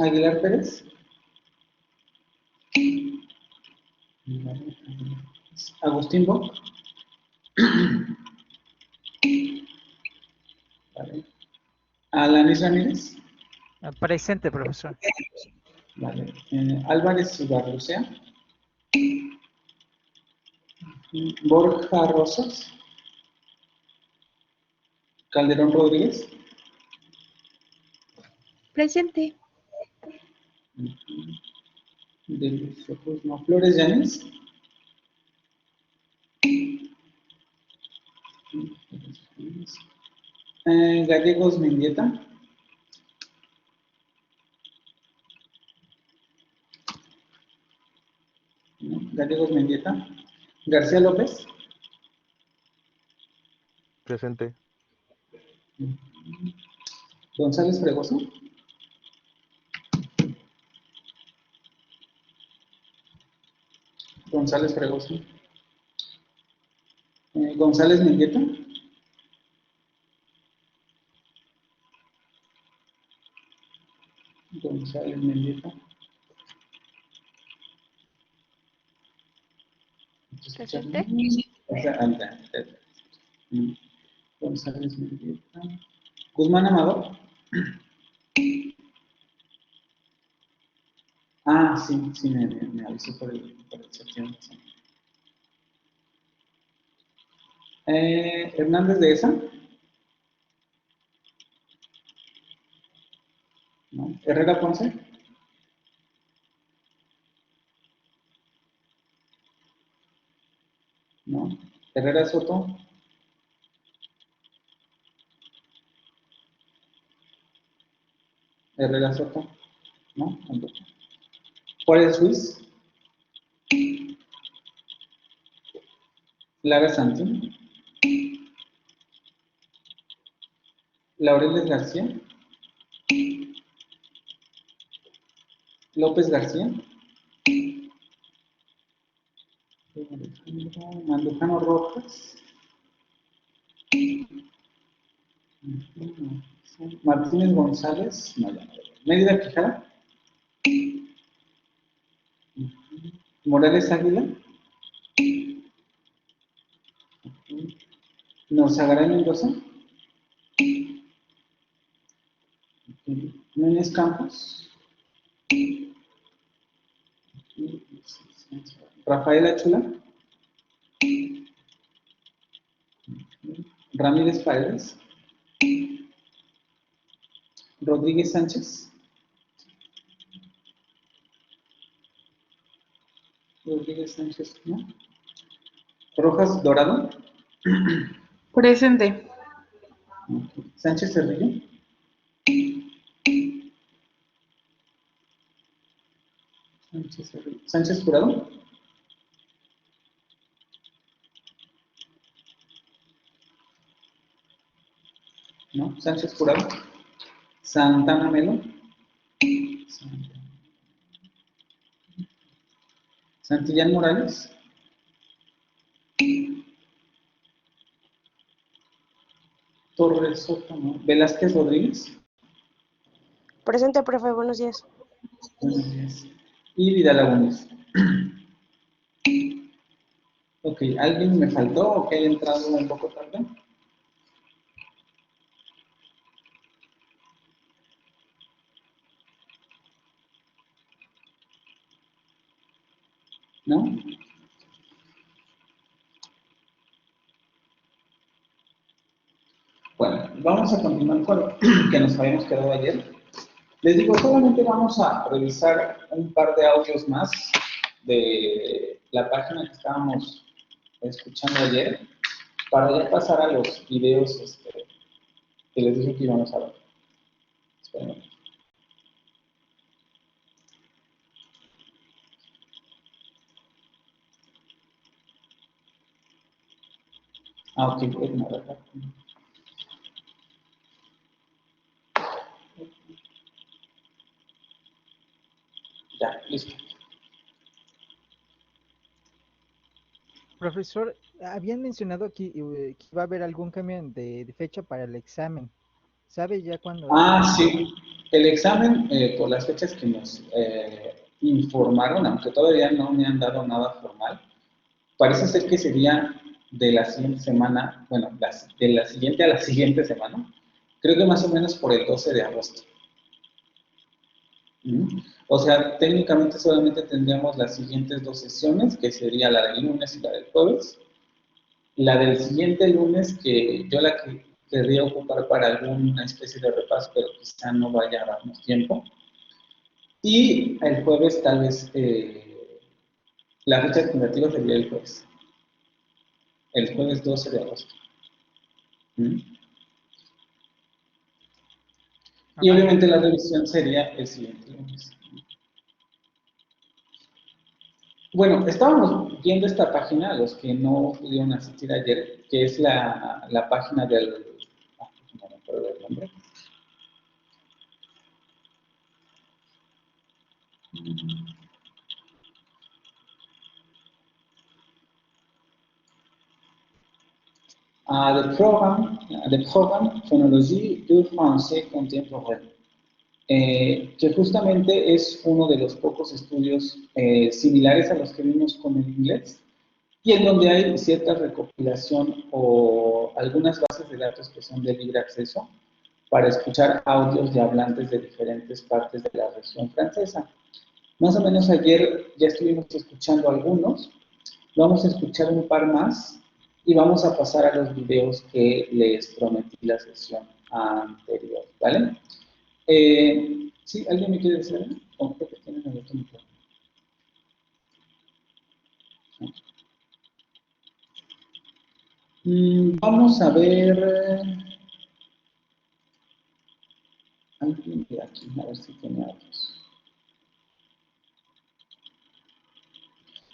Aguilar Pérez. Agustín Bock. Vale. Alanis Ramírez. Presente, profesor. Vale. Álvarez Ibarlucea. Borja Rosas. Calderón Rodríguez. Presente. De los ojos, no. Flores Llanes. Gallegos Mendieta. No, Gallegos Mendieta. García López. Presente. González Fregoso. González Fregoso. González Mendieta. González Mendieta. Presente. González Mendieta. Guzmán Amador. Ah, sí, me avisó por el sección. Hernández de esa. No. Herrera Ponce. No. Herrera Soto. Herrera Soto. No, tampoco. Juárez Ruiz. Lara Santín. Laureles García. López García. Mandujano Rojas. Martínez González. No, ya no. Mérida Quijada. Morales Águila. Norzagaray Mendoza. Núñez Campos. Rafael Achula. Ramírez Paredes. Rodríguez Sánchez. Rodríguez Sánchez, ¿no? Rojas Dorado. Presente. Sánchez Cerrillo. Sánchez Jurado. No, Sánchez Jurado. Santana Melo. Santillán Morales. Torres Soto, ¿no? Velázquez Rodríguez. Presente, profe. Buenos días. Buenos días. Y Vidal Agúndez. Ok, ¿alguien me faltó o que haya entrado un poco tarde? ¿No? Bueno, vamos a continuar con lo que nos habíamos quedado ayer. Les digo, solamente vamos a revisar un par de audios más de la página que estábamos escuchando ayer para ya pasar a los videos que les dije que íbamos a ver. Esperen. Ok, pueden ver. Ya, listo. Profesor, habían mencionado aquí que iba a haber algún cambio de fecha para el examen. ¿Sabe ya cuándo es? Ah, sí. El examen, por las fechas que nos informaron, aunque todavía no me han dado nada formal, parece ser que sería de la siguiente semana, bueno, de la siguiente a la siguiente semana, creo que más o menos por el 12 de agosto. O sea, técnicamente solamente tendríamos las siguientes dos sesiones, que sería la del lunes y la del jueves. La del siguiente lunes, que yo la que querría ocupar para alguna especie de repaso, pero quizá no vaya a darnos tiempo. Y el jueves tal vez, la fecha tentativa sería el jueves 12 de agosto. Y Ajá. obviamente la revisión sería el siguiente lunes. Bueno, estábamos viendo esta página, los que no pudieron asistir ayer, que es la página del... no me acuerdo del nombre. The Program Phonologie du Français Contemporain, que justamente es uno de los pocos estudios similares a los que vimos con el inglés, y en donde hay cierta recopilación o algunas bases de datos que son de libre acceso para escuchar audios de hablantes de diferentes partes de la región francesa. Más o menos ayer ya estuvimos escuchando algunos, vamos a escuchar un par más y vamos a pasar a los videos que les prometí la sesión anterior, ¿vale? ¿Sí? ¿Alguien me quiere decir algo? ¿O creo que tienen el otro micrófono? Vamos a ver... alguien de aquí, a ver si tiene otros.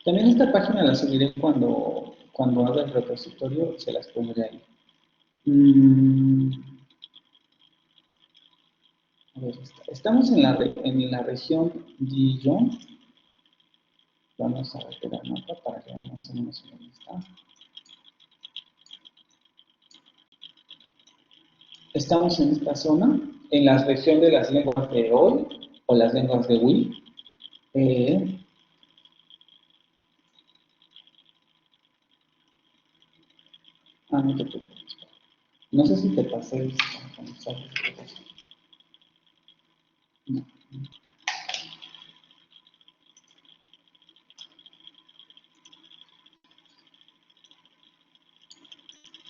También esta página la subiré cuando haga el repositorio, se las pondré ahí. A ver, estamos en la región Dijon. Vamos a ver el mapa para que veamos más o menos dónde está. Estamos en esta zona, en la región de las lenguas de hoy o las lenguas de Wi. No te preocupes. No sé si te pasé el no.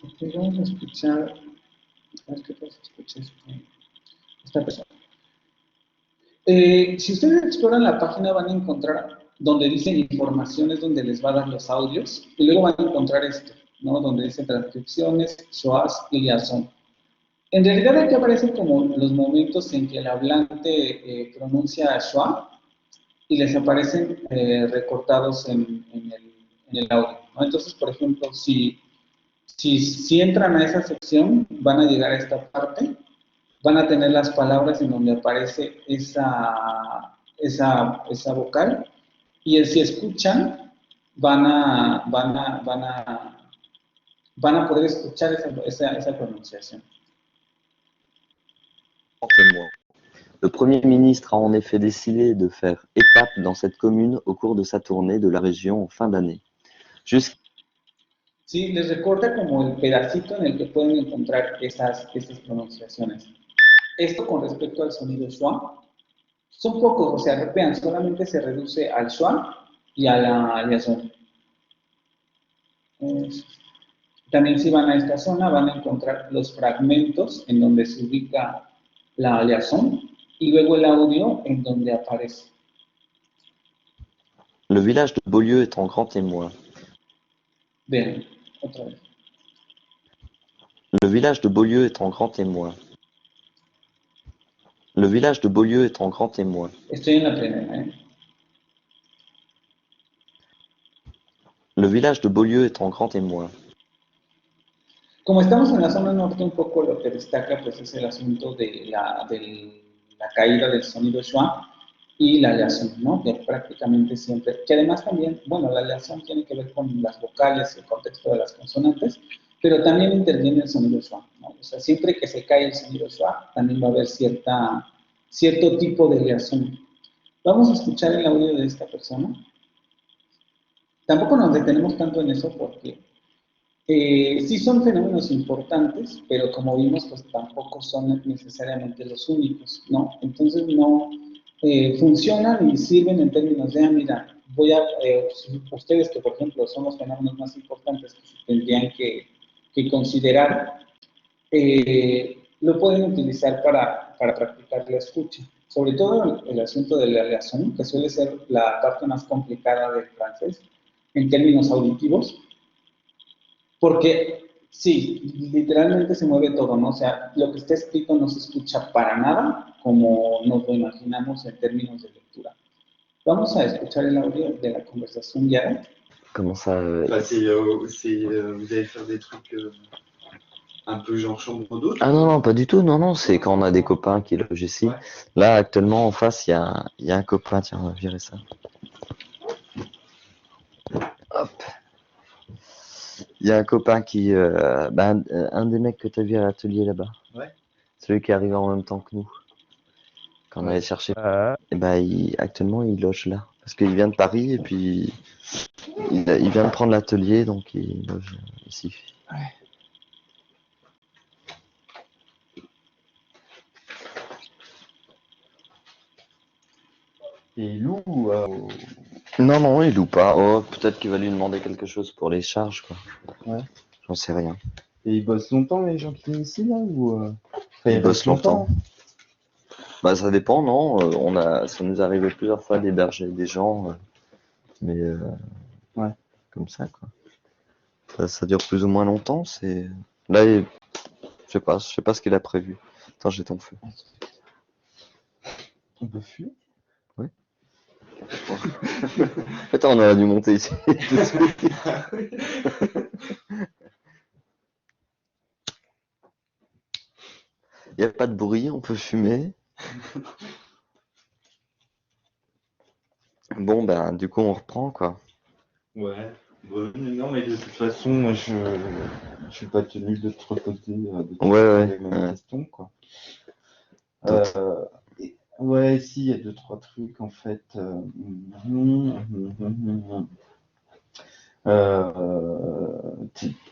Ok, vamos a escuchar. A ver qué pasa, escucha esta persona. Si ustedes exploran la página van a encontrar donde dicen informaciones, donde les va a dar los audios, y luego van a encontrar esto, ¿no? Donde dice transcripciones, SOAS y liaison. En realidad aquí aparecen como los momentos en que el hablante pronuncia schwa y les aparecen recortados en el audio, ¿no? Entonces, por ejemplo, si entran a esa sección, van a llegar a esta parte, van a tener las palabras en donde aparece esa vocal, y si escuchan, van a poder escuchar esa pronunciación. Témoin. Le Premier ministre a en effet décidé de faire étape dans cette commune au cours de sa tournée de la région en fin d'année. Sí, les recorta como el pedacito en el que pueden encontrar esas pronunciaciones. Esto con respecto al sonido schwa, son pocos, o sea, vean, solamente se reduce al schwa y a la liaison. También si van a esta zona van a encontrar los fragmentos en donde se ubica la liaison y luego el audio en donde aparece. Le village de Beaulieu est en grand témoin. Vean, otra vez. Le village de Beaulieu est en grand témoin. Le village de Beaulieu est en grand témoin. Estoy en la primera, ¿eh? Le village de Beaulieu est en grand témoin. Como estamos en la zona norte, un poco lo que destaca pues, es el asunto de la caída del sonido schwa. y la aleación, ¿no? Que prácticamente siempre, que además también, bueno, la aleación tiene que ver con las vocales y el contexto de las consonantes, pero también interviene el sonido schwa, ¿no? O sea, siempre que se cae el sonido schwa, también va a haber cierto tipo de aleación. Vamos a escuchar el audio de esta persona. Tampoco nos detenemos tanto en eso porque sí son fenómenos importantes, pero como vimos, pues tampoco son necesariamente los únicos, ¿no? Entonces no funcionan y sirven en términos de, mira, ustedes que por ejemplo son los fenómenos más importantes que se tendrían que considerar, lo pueden utilizar para practicar la escucha. Sobre todo el asunto de la aleación, que suele ser la parte más complicada del francés en términos auditivos, porque sí, literalmente se mueve todo, ¿no? O sea, lo que está escrito no se escucha para nada como nos lo imaginamos en términos de lectura. Vamos a escuchar el audio de la conversación ya. Comment ça Enfin, vous allez faire des trucs un peu genre chambre d'hôte. Ah non, non, pas du tout. Non, non, c'est quand on a des copains qui logent ici. Ouais. Là, actuellement, en face, il y a un copain. Tiens, on va virer ça. Hop. Il y a un copain qui... un des mecs que tu as vu à l'atelier là-bas. Ouais. Celui qui est arrivé en même temps que nous. Quand on allait chercher. Et actuellement, il loge là. Parce qu'il vient de Paris et puis il vient de prendre l'atelier, donc il loge ici. Ouais. Et il loue Non, non, il loue pas. Oh, peut-être qu'il va lui demander quelque chose pour les charges, quoi. Ouais. J'en sais rien. Et ils bossent longtemps les gens qui viennent ici là ou enfin, Ils bossent restent longtemps. Bah, ça dépend, non? Ça nous est arrivé plusieurs fois d'héberger des gens, mais Ouais. comme ça, quoi. Ça dure plus ou moins longtemps. Là, je sais pas ce qu'il a prévu. Attends, j'ai ton feu. On peut fuir. Attends, on aurait dû monter ici tout de suite. Il n'y a pas de bruit, on peut fumer. Bon, ben, du coup, on reprend, quoi. Ouais. Bon, non mais de toute façon, moi je suis pas tenu de te reposer Ouais, les mêmes ouais. questions quoi. D'autres. Ouais, si, il y a deux, trois trucs en fait.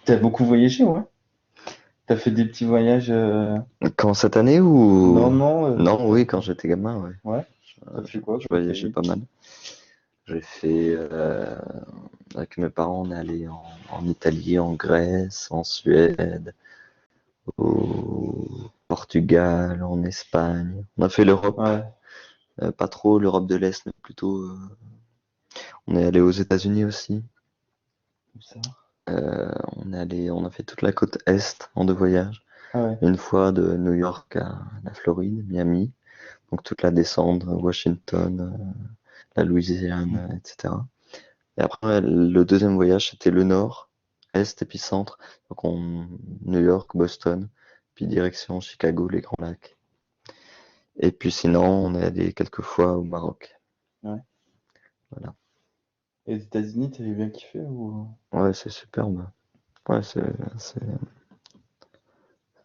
T'as beaucoup voyagé, ouais? T'as fait des petits voyages Quand cette année ou... Non, Non, oui, quand j'étais gamin, ouais. Ouais. T'as fait quoi Je comme voyageais pays? pas mal. J'ai fait... avec mes parents, on est allé en Italie, en Grèce, en Suède, au Portugal, en Espagne. On a fait l'Europe. Ouais. Pas trop l'Europe de l'Est, mais plutôt... On est allé aux États-Unis aussi. Comme ça. On a fait toute la côte Est en 2 voyages. Ah ouais. Une fois de New York à la Floride, Miami. Donc toute la descente, Washington, la Louisiane, etc. Et après, le deuxième voyage, c'était le nord, est et puis centre. Donc New York, Boston, puis direction Chicago, les Grands Lacs. Et puis sinon, on est allé quelques fois au Maroc. Ouais. Voilà. Et aux États-Unis, t'avais bien kiffé ou... Ouais, c'est superbe. Ouais, c'est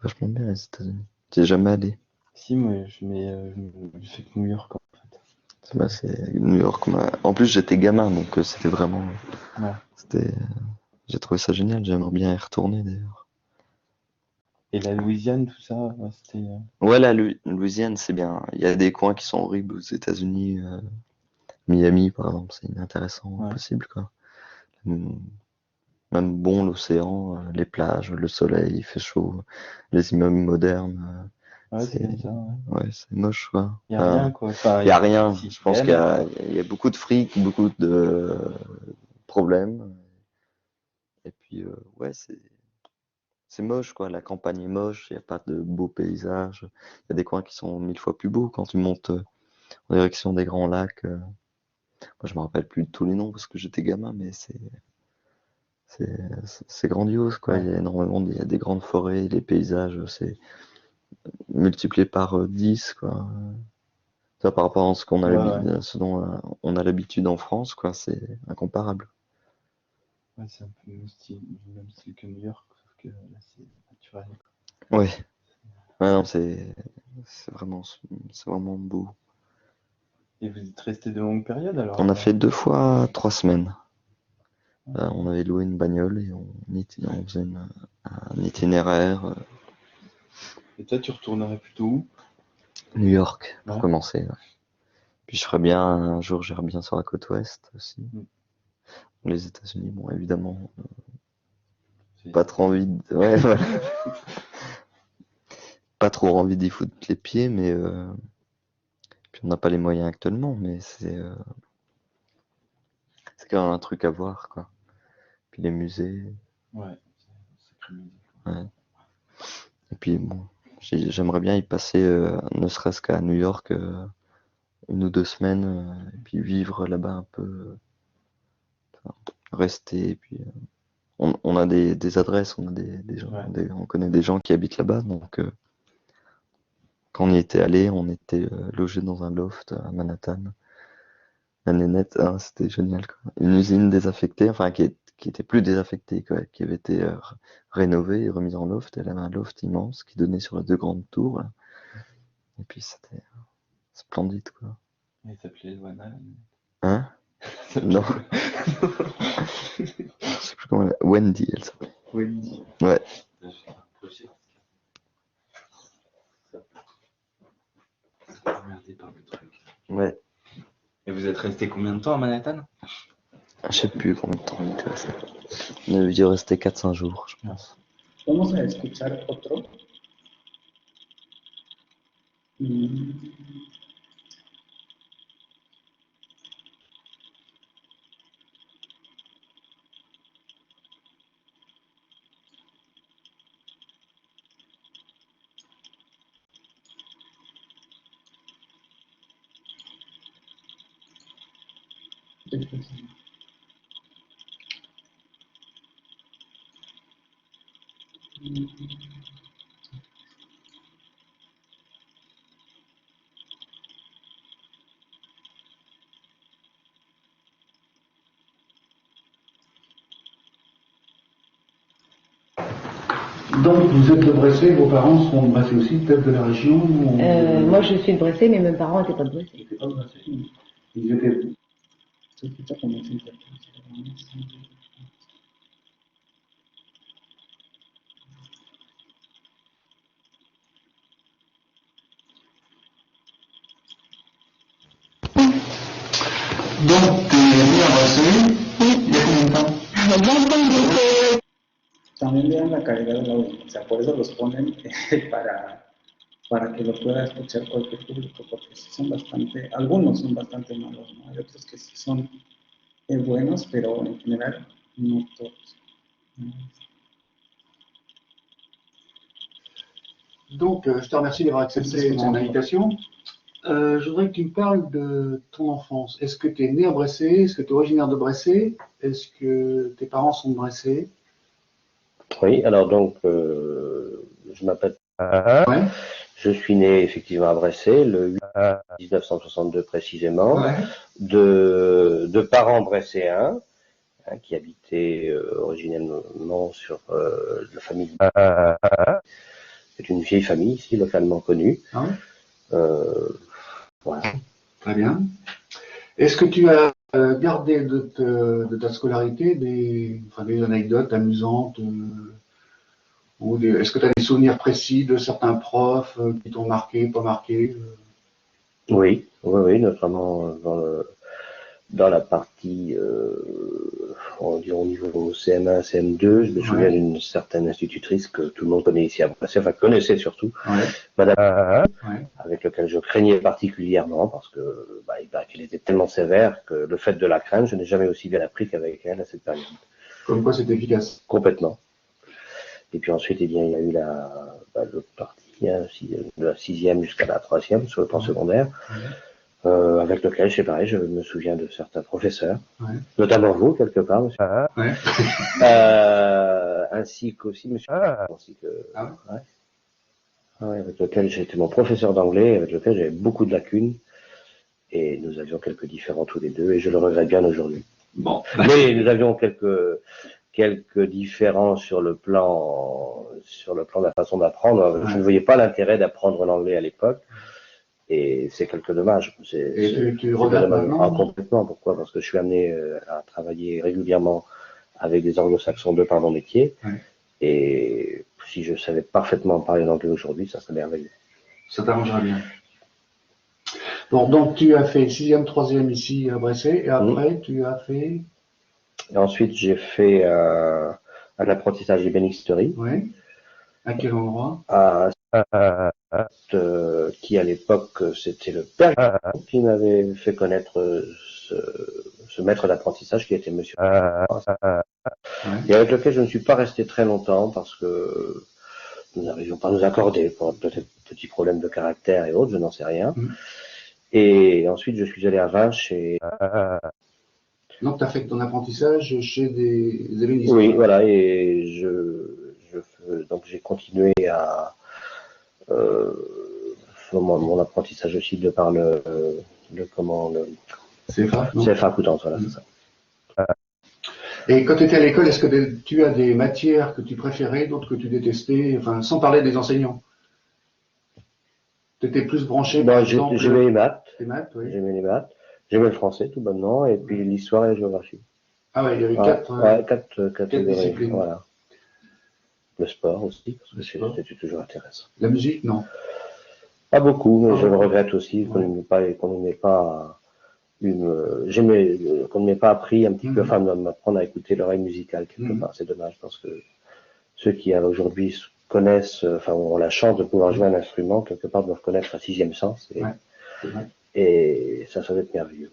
vachement bien les États-Unis. T'y es jamais allé? Si, moi, je fais que New York en fait. Bah, c'est New York. En plus, j'étais gamin, donc c'était vraiment. Ouais. J'ai trouvé ça génial. J'aimerais bien y retourner d'ailleurs. Et la Louisiane, tout ça, c'était. Ouais, la Louisiane, c'est bien. Il y a des coins qui sont horribles aux États-Unis. Miami, par exemple, c'est inintéressant, Ouais. impossible, quoi. Même bon, l'océan, les plages, le soleil, il fait chaud, les immeubles modernes. Ouais, c'est comme ça, ouais. Ouais, c'est moche, quoi. Y a rien, quoi. Enfin, Y a rien. si, Je pense quand qu'il même. y a beaucoup de fric, beaucoup de problèmes. Et puis, ouais, c'est moche, quoi. La campagne est moche, il n'y a pas de beaux paysages. Il y a des coins qui sont 1000 fois plus beaux quand tu montes en direction des Grands Lacs. Moi, je me rappelle plus de tous les noms parce que j'étais gamin, mais c'est grandiose, quoi. Ouais. Il y a des grandes forêts, les paysages, c'est multiplié par 10, quoi. Ça, par rapport à ce qu'on a Ouais, ce dont on a l'habitude en France, quoi, c'est incomparable. ouais, c'est un peu le même style que New York, sauf que là, c'est naturel. Ouais, ouais, non, c'est vraiment beau. Et vous êtes resté de longues périodes alors On a là-bas? fait 2 fois 3 semaines. On avait loué une bagnole et on faisait un itinéraire. Et toi, tu retournerais plutôt où? New York, pour Ouais. commencer. Ouais. Puis je ferais bien, un jour, j'irai bien sur la côte ouest aussi. Mm. Les États-Unis, bon, évidemment, C'est- pas trop envie de... Ouais, voilà. Pas trop envie d'y foutre les pieds, mais puis on n'a pas les moyens actuellement, mais c'est quand même un truc à voir, quoi. Puis les musées, Ouais, c'est sacré musique. ouais. Et puis bon, j'aimerais bien y passer, ne serait-ce qu'à New York, 1 ou 2 semaines, et puis vivre là-bas un peu, rester, et puis on a des adresses, on a des gens, Ouais. on connaît des gens qui habitent là-bas, donc quand on y était allé, on était logé dans un loft à Manhattan. La nénette, hein, c'était génial, quoi. Une usine désaffectée, enfin qui était plus désaffectée, quoi, qui avait été rénovée et remise en loft. Elle avait un loft immense qui donnait sur les 2 grandes tours, là. Et puis c'était splendide, quoi. Il s'appelait Luana. Hein? Non, je sais plus comment Wendy, elle s'appelle. Wendy. Ouais. Je vais rapprocher parce que ça va emmerder par le truc. Ouais. Et vous êtes resté combien de temps à Manhattan? Je sais plus combien de temps on était resté. On avait dû rester 4-5 jours, je pense. Vamos a escuchar otro. Mm. Donc vous êtes de Bressay, vos parents sont de Bressay aussi, peut-être de la région Moi, je suis de Bressay, mais mes parents n'étaient pas de Bressay. Ils étaient pas de Bressay. Ils étaient... Se escucha como si- Donc, né à Bressay, il y a combien de temps? También vean la calidad del audio, o sea, por eso los ponen para que lo pueda escuchar cualquier público, porque sí son bastante, algunos son bastante malos, ¿no? Hay otros que sí son buenos, pero en general no todos. Donc, je te remercie d'avoir accepté mon invitation. Je voudrais que tu me parles de ton enfance. Est-ce que tu es né à Bressay? Est-ce que tu es originaire de Bressay? Est-ce que tes parents sont de Bressay? Oui, alors donc, je m'appelle. Ouais. Je suis né effectivement à Bressay, le 8 1962 précisément, Ouais. de parents bresséens, hein, qui habitaient originellement sur la famille. C'est une vieille famille ici, localement connue. Ah ouais. Voilà. Très bien. Est-ce que tu as gardé de ta scolarité des anecdotes amusantes est-ce que tu as des souvenirs précis de certains profs qui t'ont marqué, pas marqué Oui, notamment dans la partie, on dirait au niveau CM1, CM2, je me souviens d'une certaine institutrice que tout le monde connaît ici à Bressay, enfin connaissait surtout, Madame, avec laquelle je craignais particulièrement parce que il paraît qu'elle était tellement sévère que le fait de la craindre, je n'ai jamais aussi bien appris qu'avec elle à cette période. Comme quoi c'est efficace. Complètement. Et puis ensuite, il y a eu l'autre partie, hein, de la 6e jusqu'à la 3e, sur le plan secondaire, avec lequel, c'est pareil, je me souviens de certains professeurs, notamment vous, quelque part, monsieur. Ainsi qu'aussi monsieur. Avec lequel j'ai été mon professeur d'anglais, avec lequel j'avais beaucoup de lacunes, Et nous avions quelques différends tous les deux, et je le regrette bien aujourd'hui. Bon. Mais nous avions quelques différends sur le plan de la façon d'apprendre. Je ne voyais pas l'intérêt d'apprendre l'anglais à l'époque. Et c'est quelque dommage. Et tu regrettes maintenant? Ah, complètement. Pourquoi? Parce que je suis amené à travailler régulièrement avec des anglo-saxons de par mon métier. Ouais. Et si je savais parfaitement parler l'anglais aujourd'hui, ça serait merveilleux. Ça t'arrangerait bien. Bon, donc tu as fait 6e, 3e ici à Bresset, et après tu as fait... Et ensuite, j'ai fait un apprentissage d'ébénisterie. Oui. À quel endroit? Qui à l'époque, c'était le père qui m'avait fait connaître ce maître d'apprentissage qui était monsieur. Et avec lequel je ne suis pas resté très longtemps parce que nous n'arrivions pas à nous accorder pour peut-être petits problèmes de caractère et autres, je n'en sais rien. Et ensuite, je suis allé à Vinches et... Donc tu as fait ton apprentissage chez des ébénistes? Oui, voilà, et donc j'ai continué à mon apprentissage aussi de par le CFA, non? CFA Coutances, voilà, c'est ça. Et quand tu étais à l'école, est-ce que tu as des matières que tu préférais, d'autres que tu détestais, enfin, sans parler des enseignants? Tu étais plus branché, par exemple... J'aimais les maths. Les maths, oui. J'aimais les maths. J'aimais le français, tout bonnement, et puis l'histoire et la géographie. Ah ouais, il y avait quatre catégories. disciplines. Voilà. Le sport aussi, parce que c'était toujours intéressant. La musique, non? Pas beaucoup, mais je le regrette aussi qu'on ne m'ait pas appris un petit peu, enfin, de m'apprendre à écouter l'oreille musicale quelque part. C'est dommage parce que ceux qui aujourd'hui connaissent, enfin, ont la chance de pouvoir jouer un instrument, quelque part doivent connaître un 6e sens. Et ça doit être merveilleux.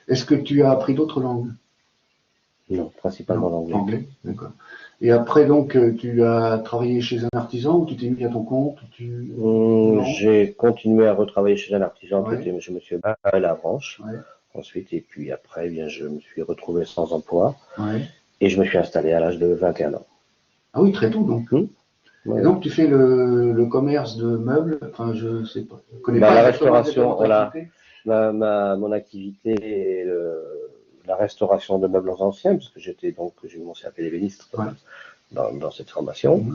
Est-ce que tu as appris d'autres langues? Non, principalement l'anglais. Anglais, d'accord. Et après, donc, tu as travaillé chez un artisan ou tu t'es mis à ton compte? J'ai continué à retravailler chez un artisan, je me suis à la branche. Ensuite, et puis après, bien, je me suis retrouvé sans emploi. Et je me suis installé à l'âge de 21 ans. Ah oui, très tôt donc. Et donc tu fais le commerce de meubles, enfin je sais pas, je connais pas la restauration, voilà. Mon activité est la restauration de meubles anciens, parce que j'ai eu mon CAP d'ébéniste dans cette formation.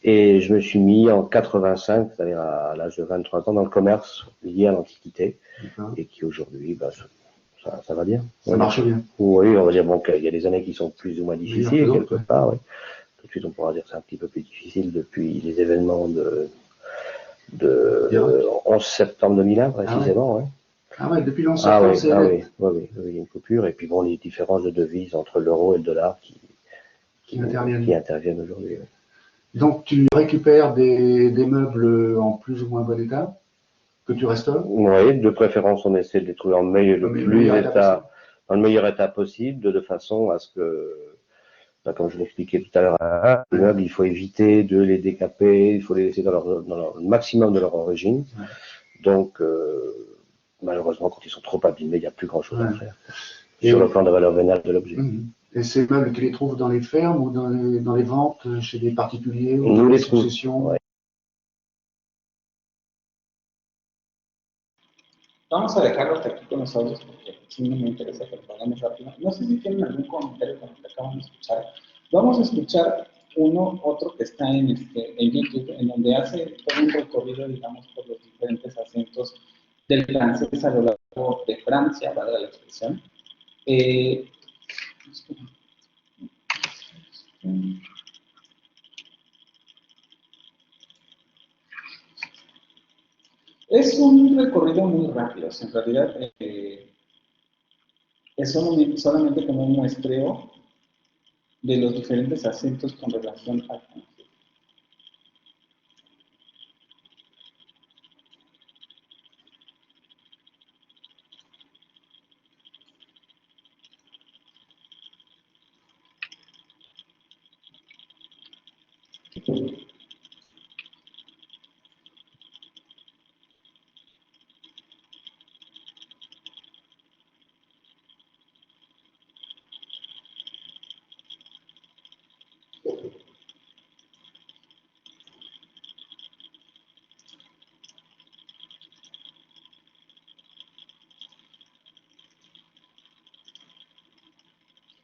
Et je me suis mis en 85, c'est-à-dire à l'âge de 23 ans, dans le commerce lié à l'Antiquité, et qui aujourd'hui, ça va bien. Ça marche bien. Oui, on va dire, bon, il y a des années qui sont plus ou moins difficiles, quelque part, oui. Tout de suite, on pourra dire que c'est un petit peu plus difficile depuis les événements de 11 septembre 2001, précisément. Ah ouais, depuis l'11 septembre, c'est... Oui, il y a une coupure. Et puis bon, les différences de devises entre l'euro et le dollar qui interviennent aujourd'hui. Donc tu récupères des meubles en plus ou moins bon état, que tu restaures? Oui, de préférence, on essaie de les trouver dans le meilleur état possible, de façon à ce que, comme je l'expliquais tout à l'heure, les meubles, il faut éviter de les décaper, il faut les laisser dans le maximum de leur origine. Donc, malheureusement, quand ils sont trop abîmés, il n'y a plus grand-chose à faire sur le plan de la valeur vénale de l'objet. Et ces meubles, tu les trouves dans les fermes ou dans les ventes chez des particuliers ou dans les successions? Vamos a dejarlo hasta aquí con los audios porque sí no me interesa que lo hagamos rápido. No sé si tienen algún comentario con lo que acaban de escuchar. Vamos a escuchar otro que está en YouTube, en donde hace todo un recorrido, digamos, por los diferentes acentos del francés a lo largo de Francia, valga la expresión. Es un recorrido muy rápido, en realidad es solamente como un muestreo de los diferentes acentos con relación al francés.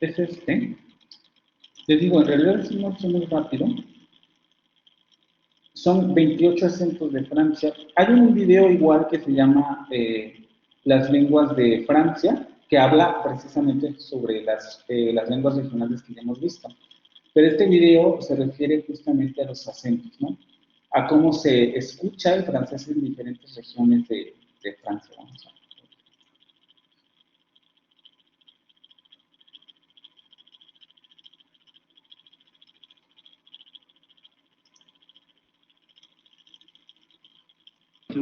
es este. Les digo, en realidad es muy rápido. Son 28 acentos de Francia. Hay un video igual que se llama Las lenguas de Francia, que habla precisamente sobre las lenguas regionales que ya hemos visto. Pero este video se refiere justamente a los acentos, ¿no? A cómo se escucha el francés en diferentes regiones de Francia. Vamos a ver.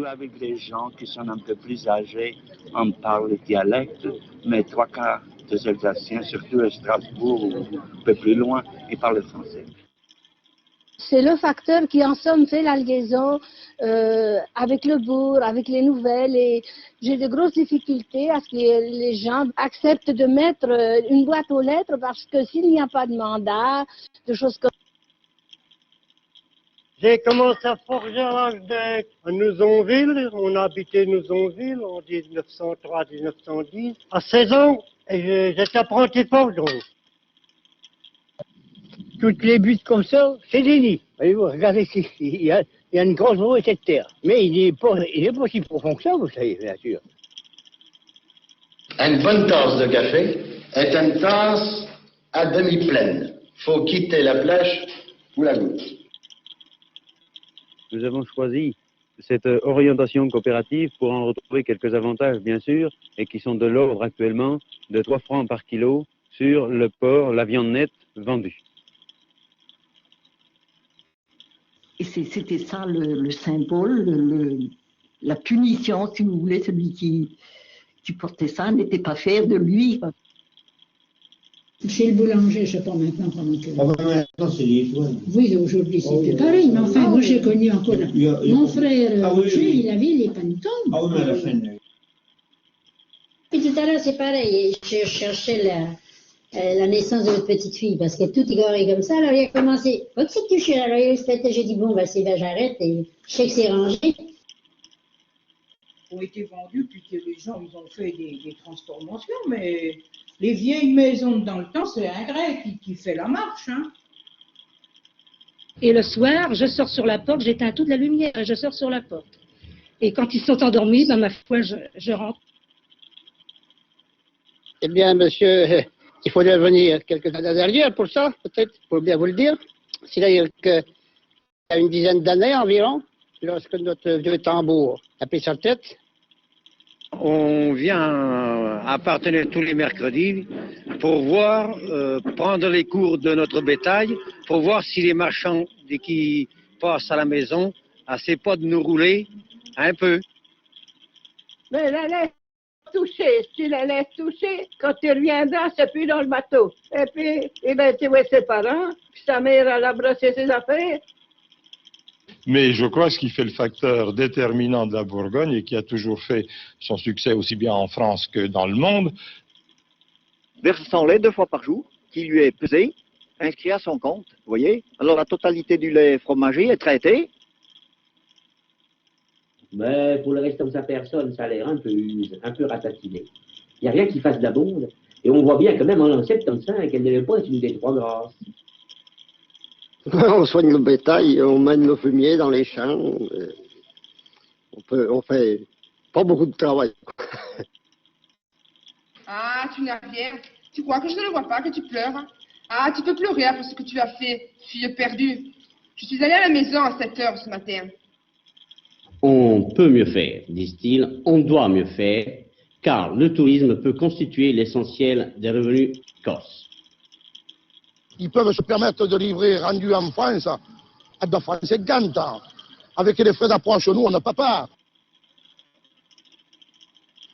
Avec les gens qui sont un peu plus âgés, on parle le dialecte, mais trois quarts des Alsaciens, surtout à Strasbourg ou un peu plus loin, ils parlent français. C'est le facteur qui en somme fait la liaison avec le bourg, avec les nouvelles, et j'ai de grosses difficultés à ce que les gens acceptent de mettre une boîte aux lettres parce que s'il n'y a pas de mandat, de choses comme J'ai commencé à forger à Nouzonville. On a habité Nouzonville en 1903-1910. À 16 ans, j'étais apprenti forgeron. Toutes les buttes comme ça, c'est des nids. Voyez-vous, regardez ici, il y a une grosse roue et cette terre. Mais il n'est pas si profond que ça, vous savez, bien sûr. Une bonne tasse de café est une tasse à demi pleine. Faut quitter la flèche ou la goutte. Nous avons choisi cette orientation coopérative pour en retrouver quelques avantages, bien sûr, et qui sont de l'ordre actuellement de 3 francs par kilo sur le porc, la viande nette vendue. Et c'était ça le symbole, la punition, si vous voulez, celui qui portait ça n'était pas fier de lui. Chez le boulanger, je sais pas maintenant comment que... Ah ben maintenant c'est les étoiles. Oui, aujourd'hui c'est plus pareil, mais enfin, moi j'ai connu encore... Mon frère Roger, il avait les pantons. Ah oui, mais à la fin... Et tout à l'heure, c'est pareil, je cherchais la naissance de votre petite fille, parce que tout est garé comme ça, alors il a commencé, pas que c'est touché, alors j'ai dit, bon, ben, j'arrête, et je sais que c'est rangé. Ont été vendus, puis que les gens, ils ont fait des transformations, mais les vieilles maisons dans le temps, c'est un grès qui fait la marche, hein. Et le soir, je sors sur la porte, j'éteins toute la lumière et je sors sur la porte. Et quand ils sont endormis, ben, ma foi, je rentre. Eh bien, monsieur, il faudrait venir quelques années derrière pour ça, peut-être, pour bien vous le dire. C'est-à-dire qu'il y a une dizaine d'années environ, lorsque notre vieux tambour a pris sa tête. On vient à partenaire tous les mercredis pour voir, prendre les cours de notre bétail, pour voir si les marchands qui passent à la maison essaient pas de nous rouler un peu. Mais la laisse toucher, si la laisse toucher, quand tu reviendras, c'est plus dans le bateau. Et puis, eh ben, tu vois ses parents, puis sa mère, elle a brossé ses affaires. Mais je crois que ce qui fait le facteur déterminant de la Bourgogne et qui a toujours fait son succès aussi bien en France que dans le monde. Verse son lait 2 fois par jour, qui lui est pesé, inscrit à son compte, vous voyez. Alors la totalité du lait fromager est traitée. Mais pour le reste de sa personne, ça a l'air un peu ratatiné. Il n'y a rien qui fasse de la bonde. Et on voit bien que même en l'an 75, qu'elle n'avait pas une des 3 grâces. On soigne le bétail, on mène le fumier dans les champs. On fait pas beaucoup de travail. Ah, tu n'as rien. Tu crois que je ne le vois pas, que tu pleures? Ah, tu peux pleurer après ce que tu as fait, fille perdue. Je suis allée à la maison à 7 heures ce matin. On peut mieux faire, disent-ils, on doit mieux faire, car le tourisme peut constituer l'essentiel des revenus corses. Ils peuvent se permettre de livrer rendu en France à 2 francs 50. Avec les frais d'approche, nous, on n'a pas peur.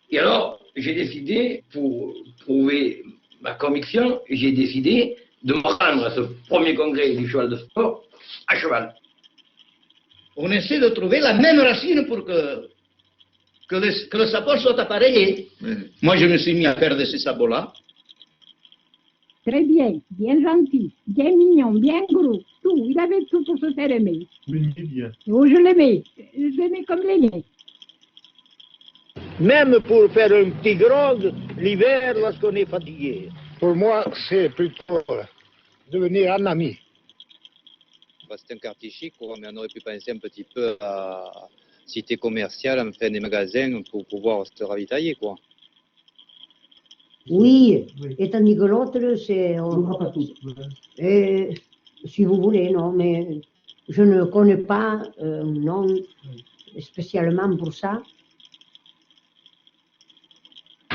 Et alors, j'ai décidé, pour prouver ma conviction, j'ai décidé de me rendre à ce premier congrès du cheval de sport à cheval. On essaie de trouver la même racine pour que le sabot soit appareillé. Moi, je me suis mis à faire de ces sabots-là. Très bien, bien gentil, bien mignon, bien gros, tout. Il avait tout pour se faire aimer. Oh, je l'aimais comme l'aimais. Même pour faire un petit grog, l'hiver, lorsqu'on est fatigué. Pour moi, c'est plutôt devenir un ami. C'est un quartier chic, quoi, mais on aurait pu penser un petit peu à cité commerciale, enfin des magasins pour pouvoir se ravitailler, quoi. Oui, étant Nicolôtre, c'est... si vous voulez, non, mais je ne connais pas un nom spécialement pour ça.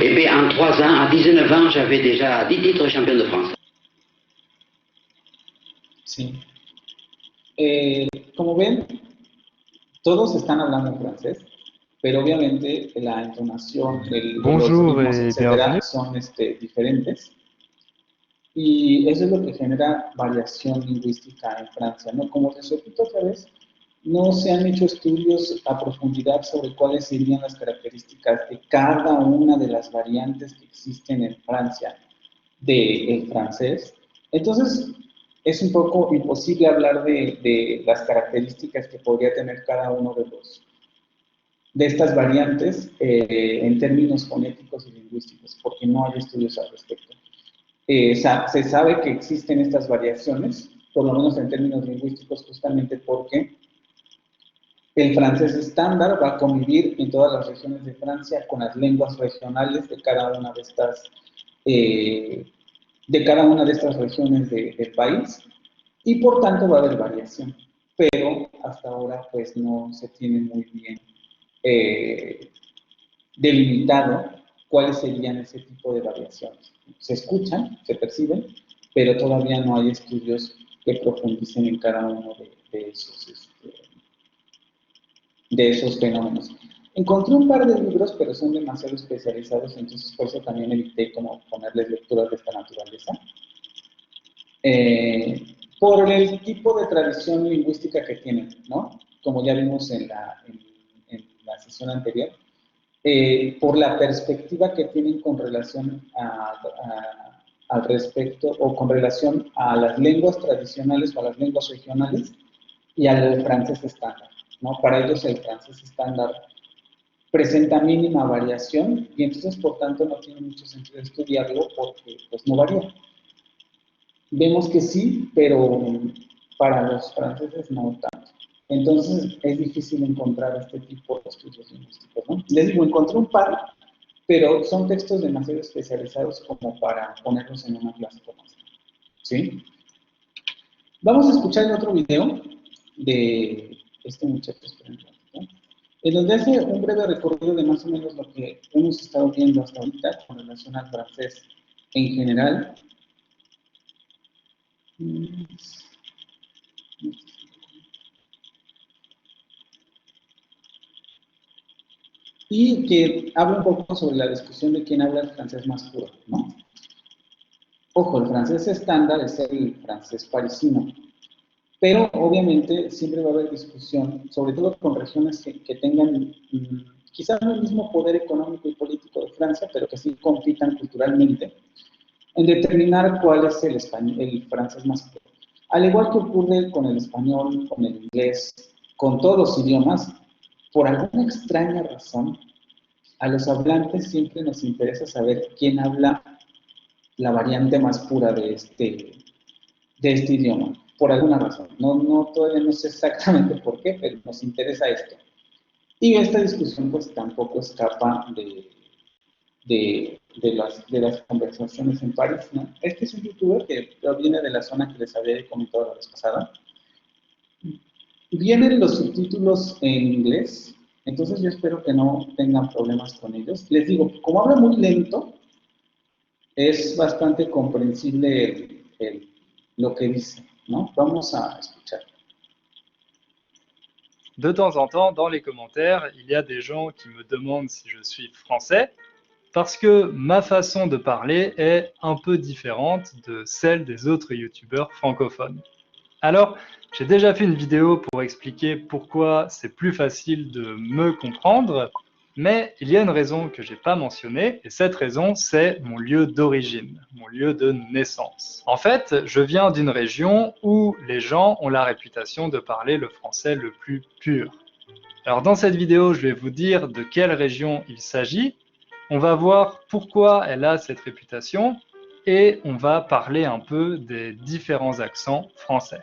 Eh bien, en 3 ans, à 19 ans, j'avais déjà 10 titres de champion de France. Sí. Como ven, todos están hablando en francés, pero obviamente la entonación, Bonjour los ritmos, et etcétera, bienvenue. son diferentes. Y eso es lo que genera variación lingüística en Francia, ¿no? Como les repito otra vez, no se han hecho estudios a profundidad sobre cuáles serían las características de cada una de las variantes que existen en Francia del francés. Entonces, es un poco imposible hablar de las características que podría tener cada uno de estas variantes en términos fonéticos y lingüísticos, porque no hay estudios al respecto. Se sabe que existen estas variaciones, por lo menos en términos lingüísticos, justamente porque el francés estándar va a convivir en todas las regiones de Francia con las lenguas regionales de cada una de estas regiones del país, y por tanto va a haber variación, pero hasta ahora pues no se tiene muy bien delimitado cuáles serían ese tipo de variaciones. Se escuchan, se perciben, pero todavía no hay estudios que profundicen en cada uno de esos fenómenos. Encontré un par de libros, pero son demasiado especializados, entonces por eso también evité como ponerles lecturas de esta naturaleza. Por el tipo de tradición lingüística que tienen, ¿no? Como ya vimos en la sesión anterior, por la perspectiva que tienen con relación al respecto, o con relación a las lenguas tradicionales o a las lenguas regionales y al francés estándar, ¿no? Para ellos el francés estándar presenta mínima variación y entonces por tanto no tiene mucho sentido estudiarlo porque pues no varía. Vemos que sí, pero para los franceses no tanto. Entonces es difícil encontrar este tipo de estudios lingüísticos, ¿no? Les digo, encontré un par, pero son textos demasiado especializados como para ponerlos en una clase como esta, ¿sí? Vamos a escuchar el otro video de este muchacho, en donde hace un breve recorrido de más o menos lo que hemos estado viendo hasta ahorita con relación al francés en general. Y que habla un poco sobre la discusión de quién habla el francés más puro, ¿no? Ojo, el francés estándar es el francés parisino, pero obviamente siempre va a haber discusión, sobre todo con regiones que tengan quizás no el mismo poder económico y político de Francia, pero que sí compitan culturalmente, en determinar cuál es el francés más puro. Al igual que ocurre con el español, con el inglés, con todos los idiomas, por alguna extraña razón, a los hablantes siempre nos interesa saber quién habla la variante más pura de este idioma, por alguna razón. Todavía no sé exactamente por qué, pero nos interesa esto. Y esta discusión pues tampoco escapa de las conversaciones en París, ¿no? Este es un youtuber que proviene de la zona que les había comentado la vez pasada. Vienen los subtítulos en inglés, entonces yo espero que no tengan problemas con ellos. Les digo, como habla muy lento, es bastante comprensible lo que dice, ¿no? Vamos a escuchar. De temps en temps, dans les commentaires, il y a des gens qui me demandent si je suis français, parce que ma façon de parler est un peu différente de celle des autres youtubeurs francophones. Alors, j'ai déjà fait une vidéo pour expliquer pourquoi c'est plus facile de me comprendre, mais il y a une raison que je n'ai pas mentionnée, et cette raison, c'est mon lieu d'origine, mon lieu de naissance. En fait, je viens d'une région où les gens ont la réputation de parler le français le plus pur. Alors dans cette vidéo, je vais vous dire de quelle région il s'agit, on va voir pourquoi elle a cette réputation, et on va parler un peu des différents accents français.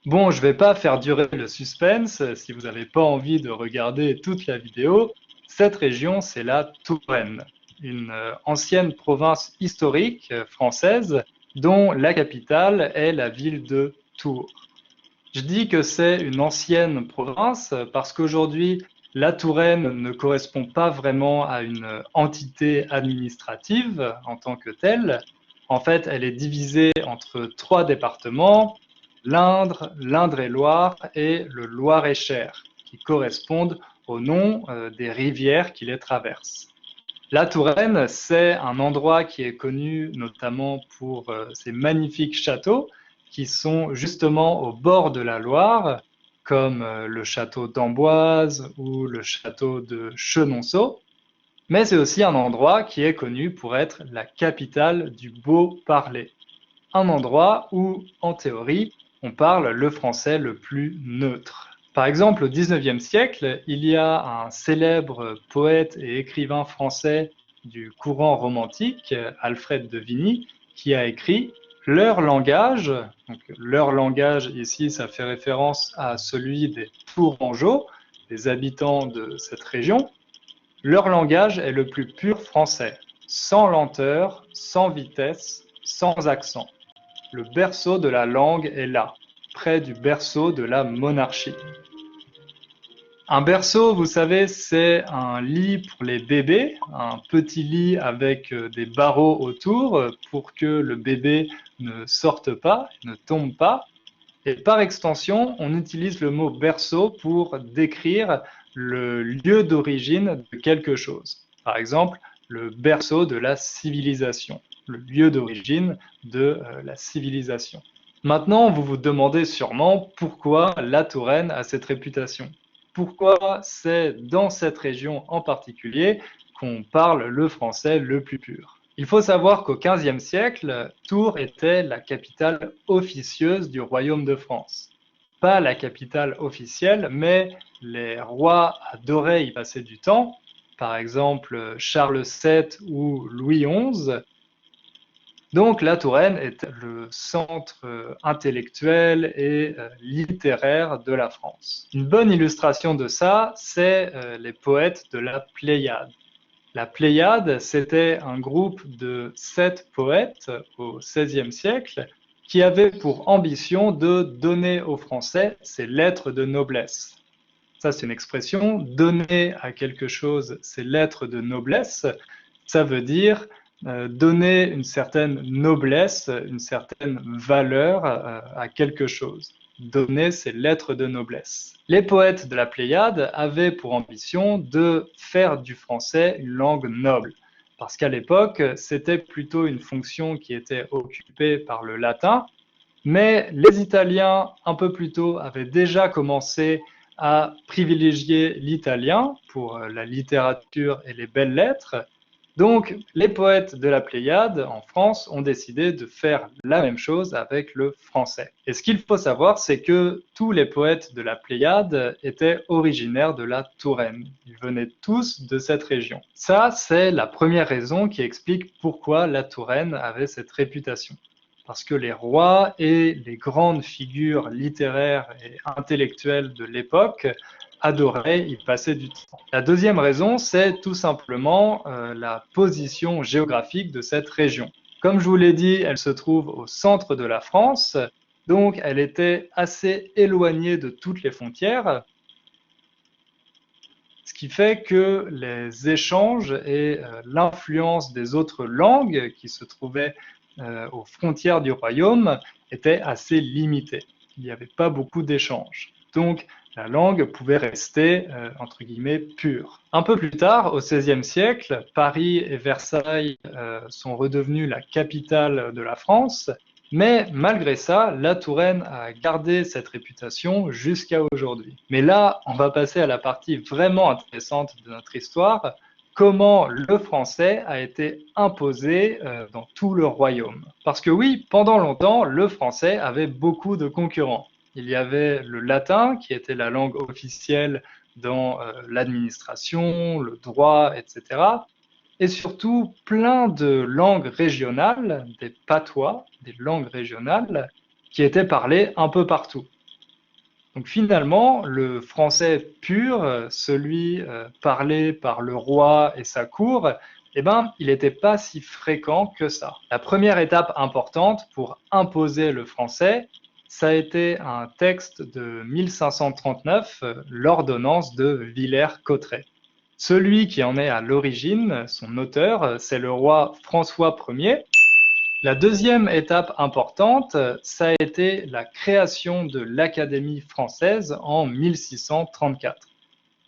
Bon, je ne vais pas faire durer le suspense, si vous n'avez pas envie de regarder toute la vidéo. Cette région, c'est la Touraine, une ancienne province historique française dont la capitale est la ville de Tours. Je dis que c'est une ancienne province parce qu'aujourd'hui, la Touraine ne correspond pas vraiment à une entité administrative en tant que telle. En fait, elle est divisée entre 3 départements, l'Indre, l'Indre-et-Loire et le Loir-et-Cher, qui correspondent au nom des rivières qui les traversent. La Touraine, c'est un endroit qui est connu notamment pour ses magnifiques châteaux qui sont justement au bord de la Loire, comme le château d'Amboise ou le château de Chenonceau. Mais c'est aussi un endroit qui est connu pour être la capitale du beau parler. Un endroit où, en théorie, on parle le français le plus neutre. Par exemple, au XIXe siècle, il y a un célèbre poète et écrivain français du courant romantique, Alfred de Vigny, qui a écrit « Leur langage », donc leur langage ici, ça fait référence à celui des Tourangeaux, des habitants de cette région, « Leur langage est le plus pur français, sans lenteur, sans vitesse, sans accent. Le berceau de la langue est là, près du berceau de la monarchie. » Un berceau, vous savez, c'est un lit pour les bébés, un petit lit avec des barreaux autour pour que le bébé ne sorte pas, ne tombe pas. Et par extension, on utilise le mot berceau pour décrire le lieu d'origine de quelque chose. Par exemple, le berceau de la civilisation, le lieu d'origine de la civilisation. Maintenant, vous vous demandez sûrement pourquoi la Touraine a cette réputation. Pourquoi c'est dans cette région en particulier qu'on parle le français le plus pur. Il faut savoir qu'au XVe siècle, Tours était la capitale officieuse du royaume de France. Pas la capitale officielle, mais les rois adoraient y passer du temps, par exemple Charles VII ou Louis XI. Donc la Touraine est le centre intellectuel et littéraire de la France. Une bonne illustration de ça, c'est les poètes de la Pléiade. La Pléiade, c'était un groupe de 7 poètes au XVIe siècle qui avaient pour ambition de donner aux Français ses lettres de noblesse. Ça, c'est une expression, donner à quelque chose ses lettres de noblesse, ça veut dire donner une certaine noblesse, une certaine valeur à quelque chose. Donner ses lettres de noblesse. Les poètes de la Pléiade avaient pour ambition de faire du français une langue noble, parce qu'à l'époque, c'était plutôt une fonction qui était occupée par le latin, mais les Italiens, un peu plus tôt, avaient déjà commencé à privilégier l'italien pour la littérature et les belles lettres. Donc, les poètes de la Pléiade en France ont décidé de faire la même chose avec le français. Et ce qu'il faut savoir, c'est que tous les poètes de la Pléiade étaient originaires de la Touraine. Ils venaient tous de cette région. Ça, c'est la première raison qui explique pourquoi la Touraine avait cette réputation. Parce que les rois et les grandes figures littéraires et intellectuelles de l'époque adoraient y passer du temps. La deuxième raison, c'est tout simplement la position géographique de cette région. Comme je vous l'ai dit, elle se trouve au centre de la France, donc elle était assez éloignée de toutes les frontières, ce qui fait que les échanges et l'influence des autres langues qui se trouvaient aux frontières du royaume étaient assez limitées. Il n'y avait pas beaucoup d'échanges. Donc, la langue pouvait rester, entre guillemets, pure. Un peu plus tard, au XVIe siècle, Paris et Versailles sont redevenus la capitale de la France, mais malgré ça, la Touraine a gardé cette réputation jusqu'à aujourd'hui. Mais là, on va passer à la partie vraiment intéressante de notre histoire, comment le français a été imposé dans tout le royaume. Parce que oui, pendant longtemps, le français avait beaucoup de concurrents. il y avait le latin, qui était la langue officielle dans l'administration, le droit, etc. Et surtout plein de langues régionales, des patois, des langues régionales, qui étaient parlées un peu partout. Donc finalement, le français pur, celui parlé par le roi et sa cour, eh ben, il n'était pas si fréquent que ça. La première étape importante pour imposer le français, ça a été un texte de 1539, l'ordonnance de Villers-Cotterêts. Celui qui en est à l'origine, son auteur, c'est le roi François Ier. La deuxième étape importante, ça a été la création de l'Académie française en 1634.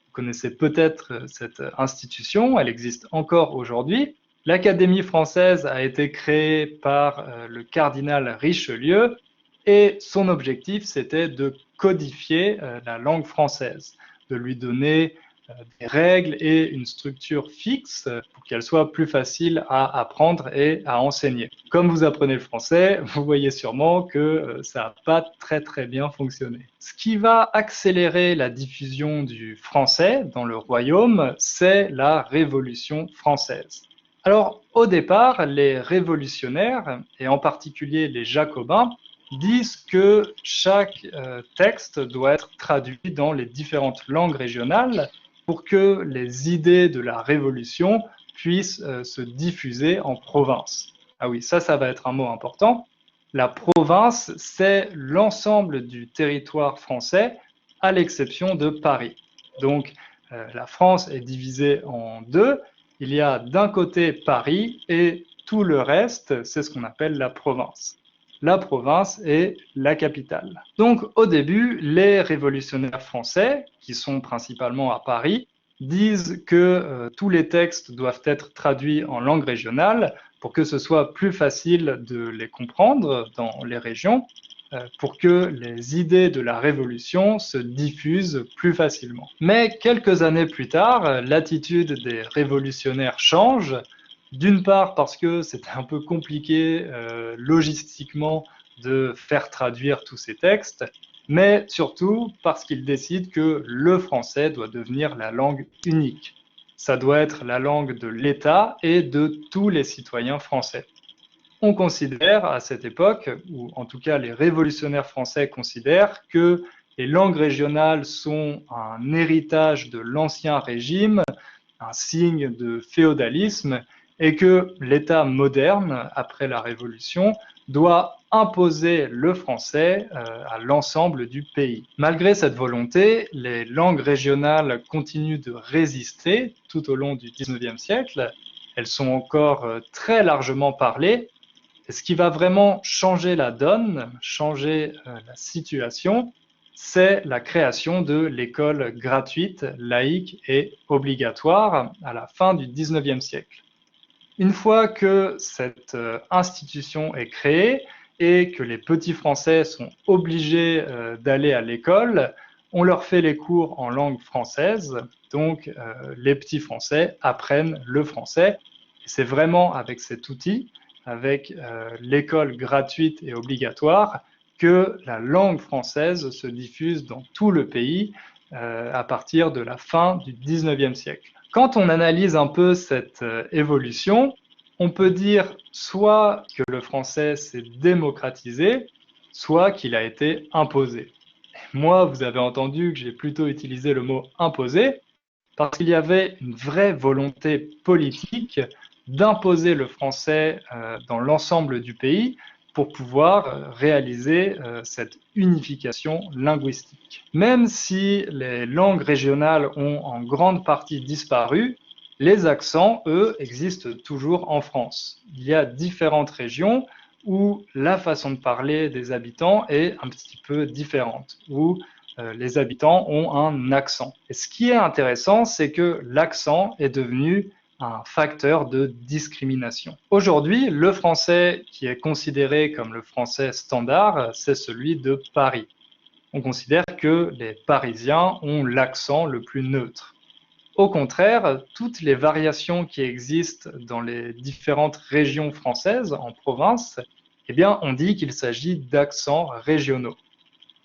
Vous connaissez peut-être cette institution, elle existe encore aujourd'hui. L'Académie française a été créée par le cardinal Richelieu et son objectif, c'était de codifier la langue française, de lui donner des règles et une structure fixe pour qu'elle soit plus facile à apprendre et à enseigner. Comme vous apprenez le français, vous voyez sûrement que ça n'a pas très bien fonctionné. Ce qui va accélérer la diffusion du français dans le royaume, c'est la Révolution française. Alors, au départ, les révolutionnaires, et en particulier les jacobins, disent que chaque texte doit être traduit dans les différentes langues régionales pour que les idées de la Révolution puissent se diffuser en province. Ah oui, ça va être un mot important. La province, c'est l'ensemble du territoire français, à l'exception de Paris. Donc, la France est divisée en deux. Il y a d'un côté Paris et tout le reste, c'est ce qu'on appelle la province. La province est la capitale. Donc au début, les révolutionnaires français, qui sont principalement à Paris, disent que tous les textes doivent être traduits en langue régionale pour que ce soit plus facile de les comprendre dans les régions, pour que les idées de la Révolution se diffusent plus facilement. Mais quelques années plus tard, l'attitude des révolutionnaires change. D'une part parce que c'était un peu compliqué logistiquement de faire traduire tous ces textes, mais surtout parce qu'ils décident que le français doit devenir la langue unique. Ça doit être la langue de l'État et de tous les citoyens français. On considère à cette époque, ou en tout cas les révolutionnaires français considèrent que les langues régionales sont un héritage de l'ancien régime, un signe de féodalisme, et que l'État moderne, après la Révolution, doit imposer le français à l'ensemble du pays. Malgré cette volonté, les langues régionales continuent de résister tout au long du XIXe siècle. Elles sont encore très largement parlées. Et ce qui va vraiment changer la donne, changer la situation, c'est la création de l'école gratuite, laïque et obligatoire à la fin du XIXe siècle. Une fois que cette institution est créée et que les petits Français sont obligés d'aller à l'école, on leur fait les cours en langue française, donc les petits Français apprennent le français. Et c'est vraiment avec cet outil, avec l'école gratuite et obligatoire, que la langue française se diffuse dans tout le pays à partir de la fin du XIXe siècle. Quand on analyse un peu cette évolution, on peut dire soit que le français s'est démocratisé, soit qu'il a été imposé. Moi, vous avez entendu que j'ai plutôt utilisé le mot « imposé » parce qu'il y avait une vraie volonté politique d'imposer le français dans l'ensemble du pays pour pouvoir réaliser cette unification linguistique. Même si les langues régionales ont en grande partie disparu, les accents, eux, existent toujours en France. Il y a différentes régions où la façon de parler des habitants est un petit peu différente, où les habitants ont un accent. Et ce qui est intéressant, c'est que l'accent est devenu un facteur de discrimination. Aujourd'hui, le français qui est considéré comme le français standard, c'est celui de Paris. On considère que les Parisiens ont l'accent le plus neutre. Au contraire, toutes les variations qui existent dans les différentes régions françaises, en province, eh bien, on dit qu'il s'agit d'accents régionaux.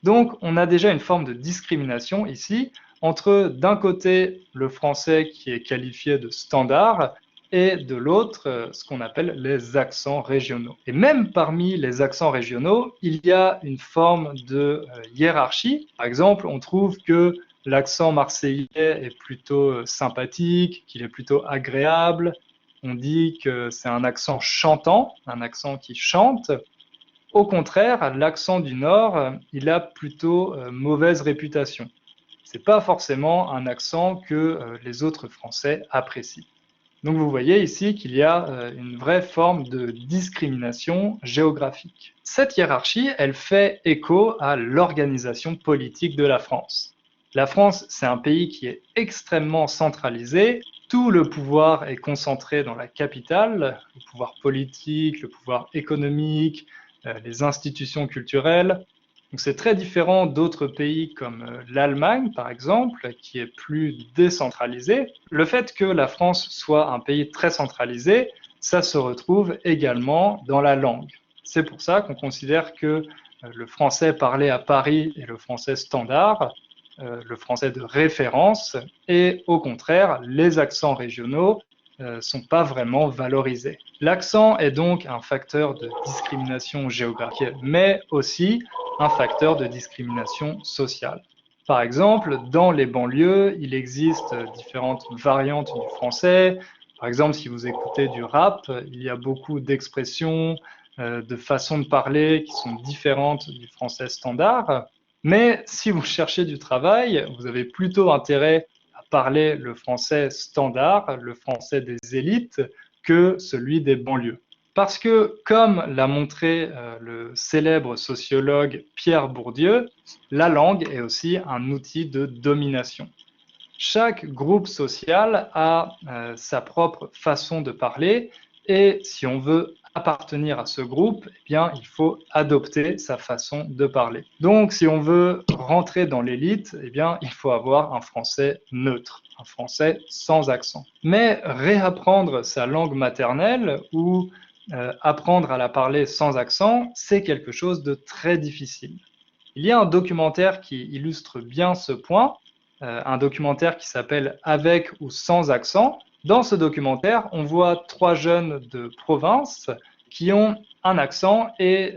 Donc, on a déjà une forme de discrimination ici entre, d'un côté, le français qui est qualifié de standard et de l'autre, ce qu'on appelle les accents régionaux. Et même parmi les accents régionaux, il y a une forme de hiérarchie. Par exemple, on trouve que l'accent marseillais est plutôt sympathique, qu'il est plutôt agréable. On dit que c'est un accent chantant, un accent qui chante. Au contraire, l'accent du Nord, il a plutôt mauvaise réputation. Ce n'est pas forcément un accent que les autres Français apprécient. Donc vous voyez ici qu'il y a une vraie forme de discrimination géographique. Cette hiérarchie, elle fait écho à l'organisation politique de la France. La France, c'est un pays qui est extrêmement centralisé. Tout le pouvoir est concentré dans la capitale, le pouvoir politique, le pouvoir économique, les institutions culturelles. Donc c'est très différent d'autres pays comme l'Allemagne, par exemple, qui est plus décentralisé. Le fait que la France soit un pays très centralisé, ça se retrouve également dans la langue. C'est pour ça qu'on considère que le français parlé à Paris est le français standard, le français de référence, et au contraire, les accents régionaux ne sont pas vraiment valorisés. L'accent est donc un facteur de discrimination géographique, mais aussi un facteur de discrimination sociale. Par exemple, dans les banlieues, il existe différentes variantes du français. Par exemple, si vous écoutez du rap, il y a beaucoup d'expressions, de façons de parler qui sont différentes du français standard. Mais si vous cherchez du travail, vous avez plutôt intérêt à parler le français standard, le français des élites, que celui des banlieues. Parce que, comme l'a montré le célèbre sociologue Pierre Bourdieu, la langue est aussi un outil de domination. Chaque groupe social a sa propre façon de parler, et si on veut appartenir à ce groupe, eh bien, il faut adopter sa façon de parler. Donc, si on veut rentrer dans l'élite, eh bien, il faut avoir un français neutre, un français sans accent. Mais réapprendre sa langue maternelle ou apprendre à la parler sans accent, c'est quelque chose de très difficile. Il y a un documentaire qui illustre bien ce point, un documentaire qui s'appelle « Avec ou sans accent ». Dans ce documentaire, on voit 3 jeunes de province qui ont un accent et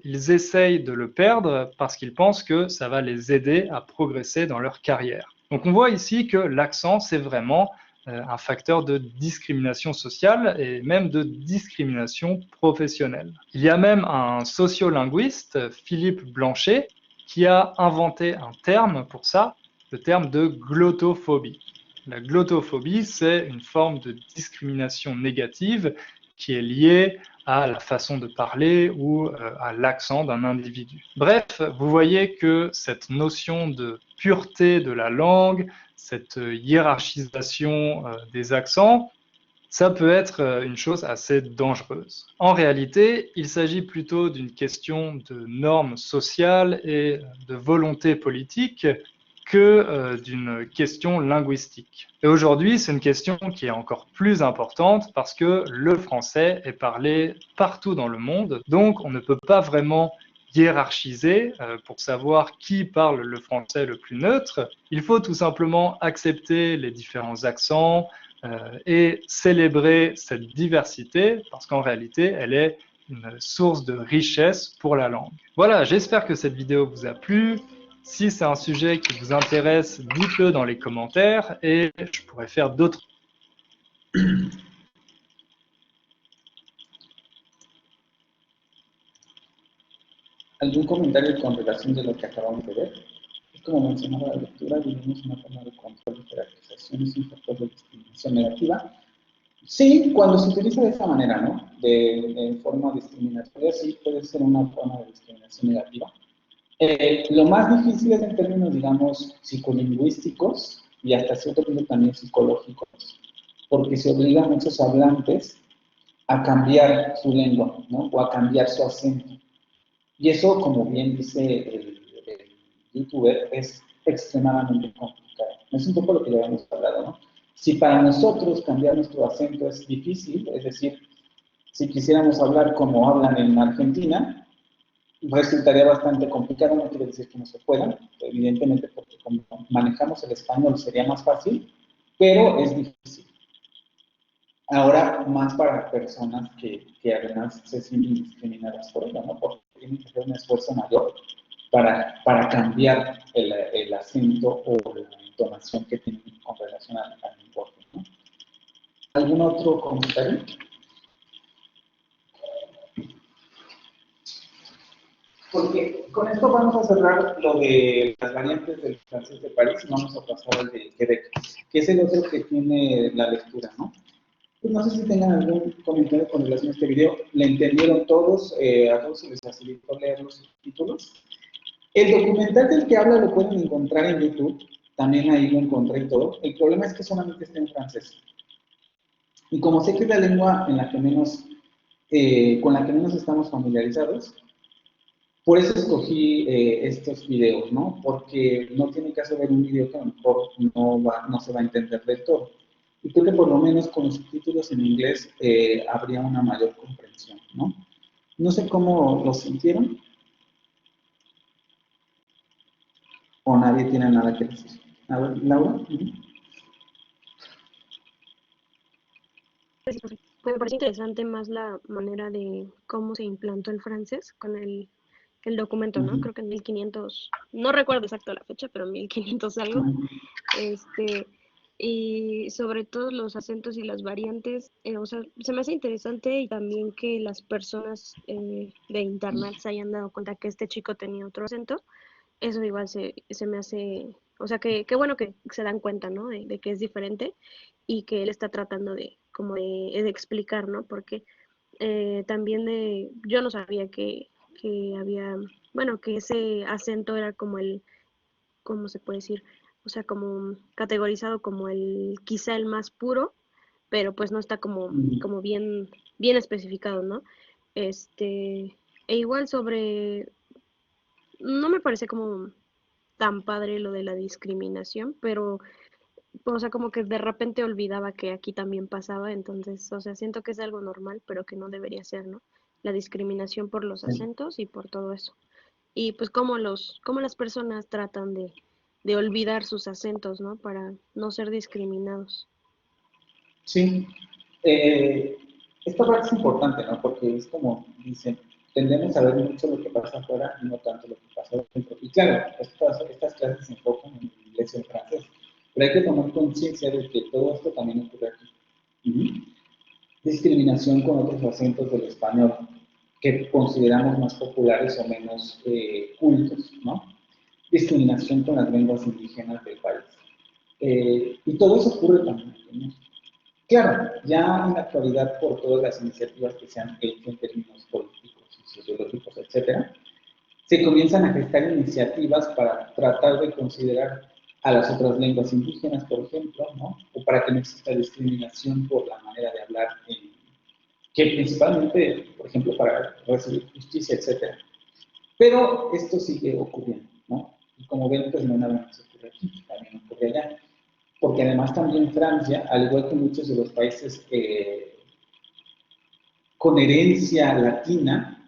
ils essayent de le perdre parce qu'ils pensent que ça va les aider à progresser dans leur carrière. Donc on voit ici que l'accent, c'est vraiment un facteur de discrimination sociale et même de discrimination professionnelle. Il y a même un sociolinguiste, Philippe Blanchet, qui a inventé un terme pour ça, le terme de glottophobie. La glottophobie, c'est une forme de discrimination négative qui est liée à la façon de parler ou à l'accent d'un individu. Bref, vous voyez que cette notion de pureté de la langue, cette hiérarchisation des accents, ça peut être une chose assez dangereuse. En réalité, il s'agit plutôt d'une question de normes sociales et de volonté politique que d'une question linguistique. Et aujourd'hui, c'est une question qui est encore plus importante parce que le français est parlé partout dans le monde, donc on ne peut pas vraiment hiérarchiser pour savoir qui parle le français le plus neutre. Il faut tout simplement accepter les différents accents et célébrer cette diversité parce qu'en réalité, elle est une source de richesse pour la langue. Voilà, j'espère que cette vidéo vous a plu. Si c'est un sujet qui vous intéresse, dites-le dans les commentaires et je pourrais faire d'autres. ¿Algún comentario con relación de lo que acabamos de ver? Como mencionaba la lectura, vivimos una forma de control y jerarquización, es un factor de discriminación negativa. Sí, cuando se utiliza de esa manera, ¿no? De forma discriminatoria, sí puede ser una forma de discriminación negativa. Lo más difícil es en términos, digamos, psicolingüísticos y hasta cierto punto también psicológicos, porque se obliga a muchos hablantes a cambiar su lengua, ¿no? O a cambiar su acento. Y eso, como bien dice el youtuber, es extremadamente complicado. Es un poco lo que ya hemos hablado, ¿no? Si para nosotros cambiar nuestro acento es difícil, es decir, si quisiéramos hablar como hablan en Argentina, resultaría bastante complicado, no quiere decir que no se pueda, evidentemente porque como manejamos el español sería más fácil, pero es difícil. Ahora, más para personas que además se sienten discriminadas por ello, ¿no? Porque tienen que hacer un esfuerzo mayor para cambiar el acento o la entonación que tienen con relación al lenguaje, ¿no? ¿Algún otro comentario? Porque con esto vamos a cerrar lo de las variantes del francés de París y vamos a pasar al de Quebec, que es el otro que tiene la lectura, ¿no? Pues no sé si tengan algún comentario con relación a este video. ¿Le entendieron todos? ¿A todos se les facilitó leer los subtítulos? El documental del que habla lo pueden encontrar en YouTube. También ahí lo encontré y todo. El problema es que solamente está en francés. Y como sé que es la lengua en la que menos, con la que menos estamos familiarizados, por eso escogí estos videos, ¿no? Porque no tiene caso ver un video que a lo mejor no se va a entender del todo. Y creo que por lo menos con los subtítulos en inglés habría una mayor comprensión, ¿no? No sé cómo lo sintieron. ¿O nadie tiene nada que decir? A ver, Laura. Me parece interesante más la manera de cómo se implantó el francés con el documento, ¿no? Creo que en 1500, no recuerdo exacto la fecha, pero 1500 algo. Y sobre todo los acentos y las variantes, o sea, se me hace interesante y también que las personas de internet se hayan dado cuenta que este chico tenía otro acento. Eso igual se me hace, o sea, que bueno que se dan cuenta, ¿no? De que es diferente y que él está tratando de explicar, ¿no? Porque también yo no sabía que había, bueno, que ese acento era como ¿cómo se puede decir? O sea, como categorizado como quizá el más puro, pero pues no está como bien especificado, ¿no? E igual no me parece como tan padre lo de la discriminación, pero, o sea, como que de repente olvidaba que aquí también pasaba, entonces, o sea, siento que es algo normal, pero que no debería ser, ¿no? La discriminación por los acentos y por todo eso. Y pues cómo las personas tratan de olvidar sus acentos, ¿no? Para no ser discriminados. Sí. Esta parte es importante, ¿no? Porque es como dicen, tendemos a ver mucho lo que pasa afuera y no tanto lo que pasa adentro. Y claro, estas clases se enfocan en inglés y en francés, pero hay que tomar conciencia de que todo esto también ocurre aquí. Discriminación con otros acentos del español que consideramos más populares o menos cultos, ¿no? Discriminación con las lenguas indígenas del país. Y todo eso ocurre también en México. Claro, ya en la actualidad, por todas las iniciativas que se han hecho en términos políticos y sociológicos, etcétera, se comienzan a gestar iniciativas para tratar de considerar a las otras lenguas indígenas, por ejemplo, ¿no? O para que no exista discriminación por la manera de hablar, que principalmente, por ejemplo, para recibir justicia, etcétera. Pero esto sigue ocurriendo, ¿no? Y como ven, pues no nada más ocurre aquí, también ocurre allá. Porque además también Francia, al igual que muchos de los países con herencia latina,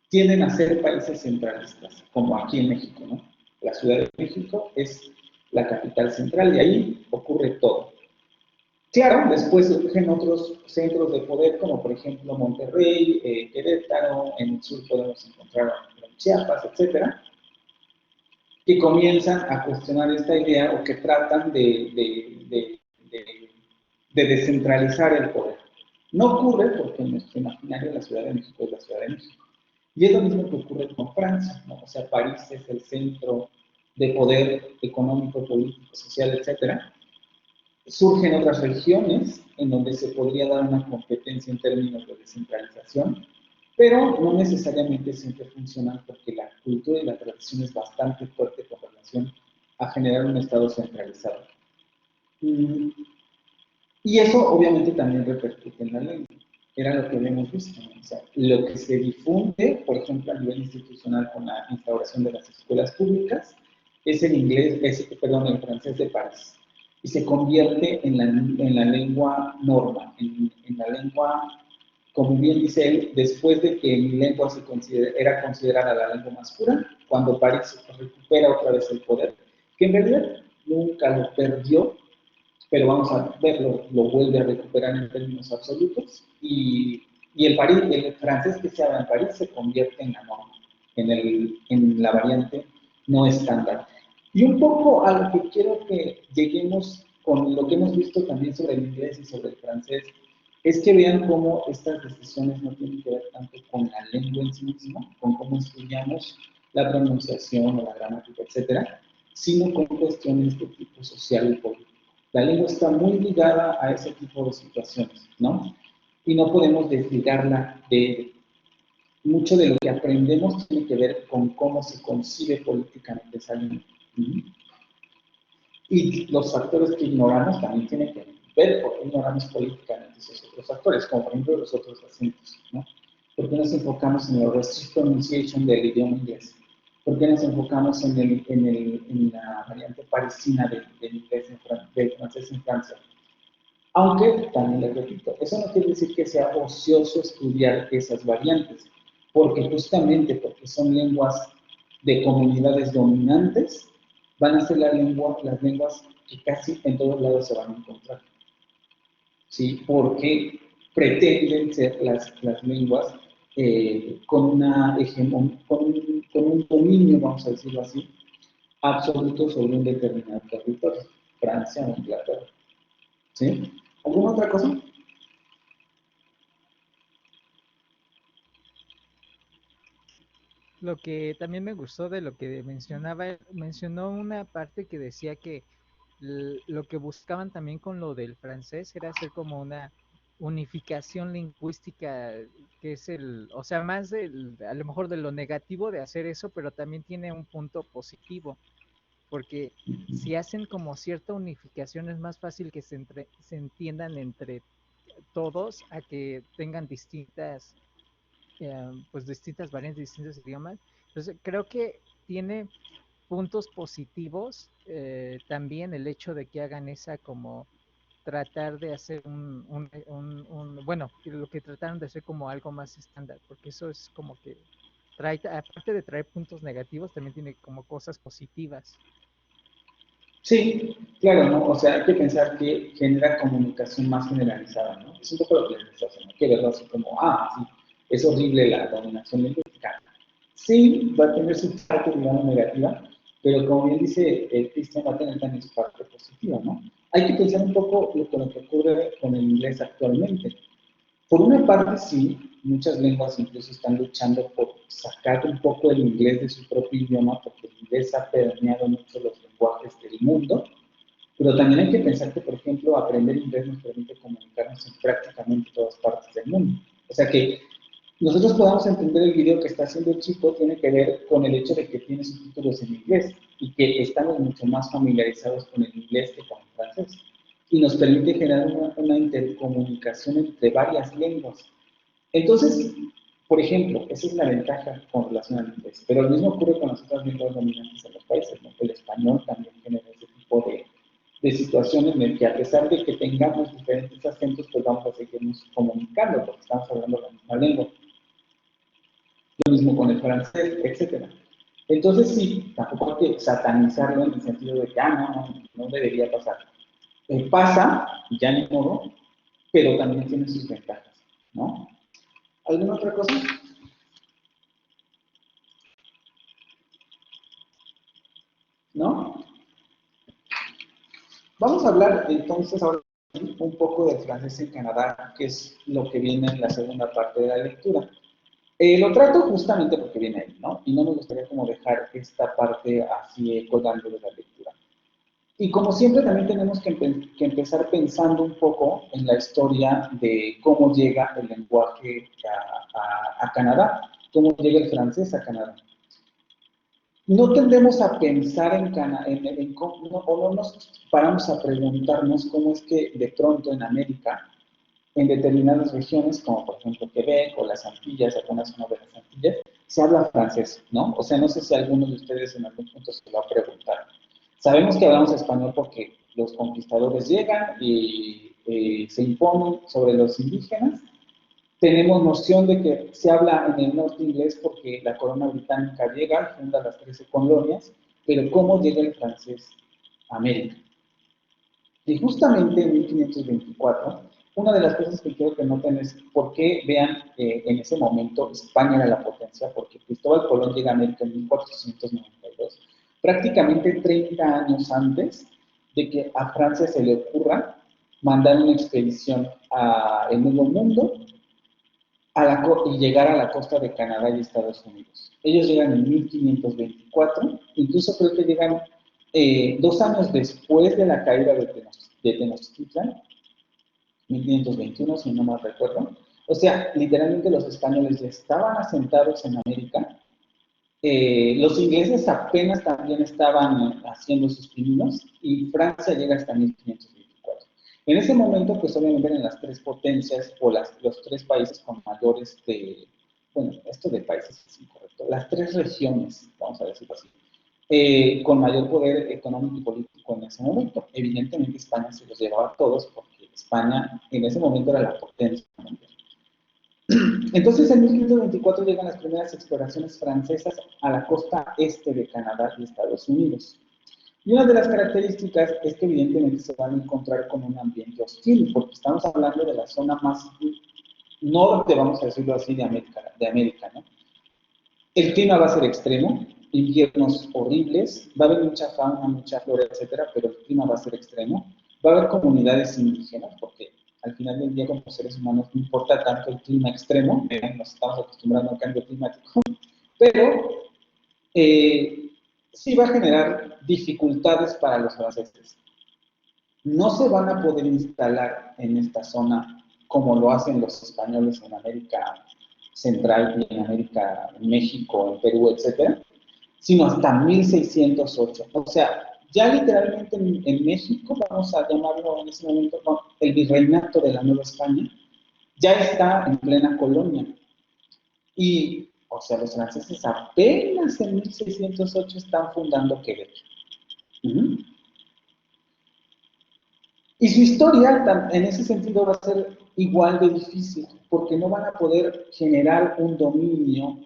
tienden a ser países centralistas, como aquí en México, ¿no? La Ciudad de México es la capital central y ahí ocurre todo. Claro, después surgen otros centros de poder, como por ejemplo Monterrey, Querétaro, en el sur podemos encontrar Chiapas, etcétera, que comienzan a cuestionar esta idea o que tratan de descentralizar el poder. No ocurre porque en nuestro imaginario la Ciudad de México es la Ciudad de México. Y es lo mismo que ocurre con Francia, ¿no? O sea, París es el centro de poder económico, político, social, etcétera. Surgen otras regiones en donde se podría dar una competencia en términos de descentralización, pero no necesariamente siempre funcionan porque la cultura y la tradición es bastante fuerte con relación a generar un Estado centralizado. Y eso obviamente también repercute en la lengua. Era lo que habíamos visto, ¿no? O sea, lo que se difunde, por ejemplo, a nivel institucional con la instauración de las escuelas públicas, es el francés de París. Y se convierte en la lengua norma, en la lengua como bien dice él, después de que mi lengua era considerada la lengua más pura, cuando París recupera otra vez el poder, que en realidad nunca lo perdió, pero vamos a verlo, lo vuelve a recuperar en términos absolutos, y el francés que se habla en París se convierte en la norma, en la variante no estándar. Y un poco a lo que quiero que lleguemos con lo que hemos visto también sobre el inglés y sobre el francés, es que vean cómo estas decisiones no tienen que ver tanto con la lengua en sí misma, con cómo estudiamos la pronunciación o la gramática, etcétera, sino con cuestiones de tipo social y político. La lengua está muy ligada a ese tipo de situaciones, ¿no? Y no podemos desligarla de mucho de lo que aprendemos tiene que ver con cómo se concibe políticamente esa lengua. Y los factores que ignoramos también tienen que ver por qué ignoramos políticamente esos otros factores, como por ejemplo los otros acentos, ¿no? ¿Por qué nos enfocamos en la restrict pronunciation del idioma inglés? ¿Por qué nos enfocamos en la variante parisina del francés en Francia? Aunque, también les repito, eso no quiere decir que sea ocioso estudiar esas variantes, porque justamente porque son lenguas de comunidades dominantes, van a ser las lenguas que casi en todos lados se van a encontrar. ¿Sí? Porque pretenden ser las lenguas con un dominio, vamos a decirlo así, absoluto sobre un determinado territorio, Francia o Inglaterra. ¿Sí? ¿Alguna otra cosa? Lo que también me gustó de lo que mencionó una parte que decía que lo que buscaban también con lo del francés era hacer como una unificación lingüística, que es o sea, más a lo mejor de lo negativo de hacer eso, pero también tiene un punto positivo, porque si hacen como cierta unificación es más fácil que se entiendan entre todos a que tengan distintas variantes, distintos idiomas. Entonces creo que tiene puntos positivos también el hecho de que hagan esa como tratar de hacer bueno, lo que trataron de hacer como algo más estándar, porque eso es como que trae, aparte de traer puntos negativos, también tiene como cosas positivas. Sí, claro, ¿no? O sea, hay que pensar que genera comunicación más generalizada, ¿no? Es un poco lo que les está haciendo, hay que verlo así como, sí, es horrible la dominación lingüística. Sí, va a tener su parte, digamos, negativa, pero como bien dice Cristian, va a tener también su parte positiva, ¿no? Hay que pensar un poco lo que ocurre con el inglés actualmente. Por una parte, sí, muchas lenguas incluso están luchando por sacar un poco el inglés de su propio idioma, porque el inglés ha permeado mucho los lenguajes del mundo, pero también hay que pensar que, por ejemplo, aprender inglés nos permite comunicarnos en prácticamente todas partes del mundo. O sea que nosotros podamos entender el video que está haciendo el chico tiene que ver con el hecho de que tiene subtítulos en inglés y que estamos mucho más familiarizados con el inglés que con el francés. Y nos permite generar una intercomunicación entre varias lenguas. Entonces, por ejemplo, esa es la ventaja con relación al inglés, pero lo mismo ocurre con las otras lenguas dominantes en los países, ¿no? El español también genera ese tipo de situaciones en el que a pesar de que tengamos diferentes acentos, pues vamos a seguirnos comunicando porque estamos hablando la misma lengua. Lo mismo con el francés, etc. Entonces sí, tampoco hay que satanizarlo en el sentido de que, no debería pasar. Pasa, ya ni modo, pero también tiene sus ventajas, ¿no? ¿Alguna otra cosa? ¿No? Vamos a hablar entonces ahora un poco del francés en Canadá, que es lo que viene en la segunda parte de la lectura. Lo trato justamente porque viene ahí, ¿no? Y no me gustaría como dejar esta parte así colgando de la lectura. Y como siempre también tenemos que empezar pensando un poco en la historia de cómo llega el lenguaje a Canadá, cómo llega el francés a Canadá. No tendemos a pensar o no nos paramos a preguntarnos cómo es que de pronto en América, en determinadas regiones, como por ejemplo Quebec o las Antillas, algunas zonas de las Antillas, se habla francés, ¿no? O sea, no sé si alguno de ustedes en algún punto se lo ha preguntado. Sabemos que hablamos español porque los conquistadores llegan y se imponen sobre los indígenas, Tenemos noción de que se habla en el norte inglés porque la corona británica llega, funda las 13 colonias, pero ¿cómo llega el francés a América? Y justamente en 1524, una de las cosas que quiero que noten es por qué, vean, en ese momento España era la potencia, porque Cristóbal Colón llega a América en 1492, prácticamente 30 años antes de que a Francia se le ocurra mandar una expedición al Nuevo Mundo y llegar a la costa de Canadá y Estados Unidos. Ellos llegan en 1524, incluso creo que llegan 2 años después de la caída de Tenochtitlan, 1521, si no mal recuerdo. O sea, literalmente los españoles ya estaban asentados en América. Los ingleses apenas también estaban haciendo sus pininos y Francia llega hasta 1524. En ese momento, pues obviamente eran las 3 potencias o los 3 países con mayores bueno, esto de países es incorrecto, las 3 regiones, vamos a decirlo así, con mayor poder económico y político en ese momento. Evidentemente España se los llevaba a todos porque España en ese momento era la potencia mundial. Entonces en 1524 llegan las primeras exploraciones francesas a la costa este de Canadá y Estados Unidos. Y una de las características es que evidentemente se van a encontrar con un ambiente hostil, porque estamos hablando de la zona más norte, vamos a decirlo así, de América, ¿no? El clima va a ser extremo, inviernos horribles, va a haber mucha fauna, mucha flora, etcétera, pero el clima va a ser extremo. Va a haber comunidades indígenas, porque al final del día como seres humanos no importa tanto el clima extremo, nos estamos acostumbrando al cambio climático, pero sí va a generar dificultades para los franceses. No se van a poder instalar en esta zona como lo hacen los españoles en América Central y en América, en México, en Perú, etcétera, sino hasta 1608. O sea, ya literalmente en México, vamos a llamarlo en ese momento, no, el virreinato de la Nueva España, ya está en plena colonia. Y, o sea, los franceses apenas en 1608 están fundando Quebec. Y su historia, en ese sentido, va a ser igual de difícil, porque no van a poder generar un dominio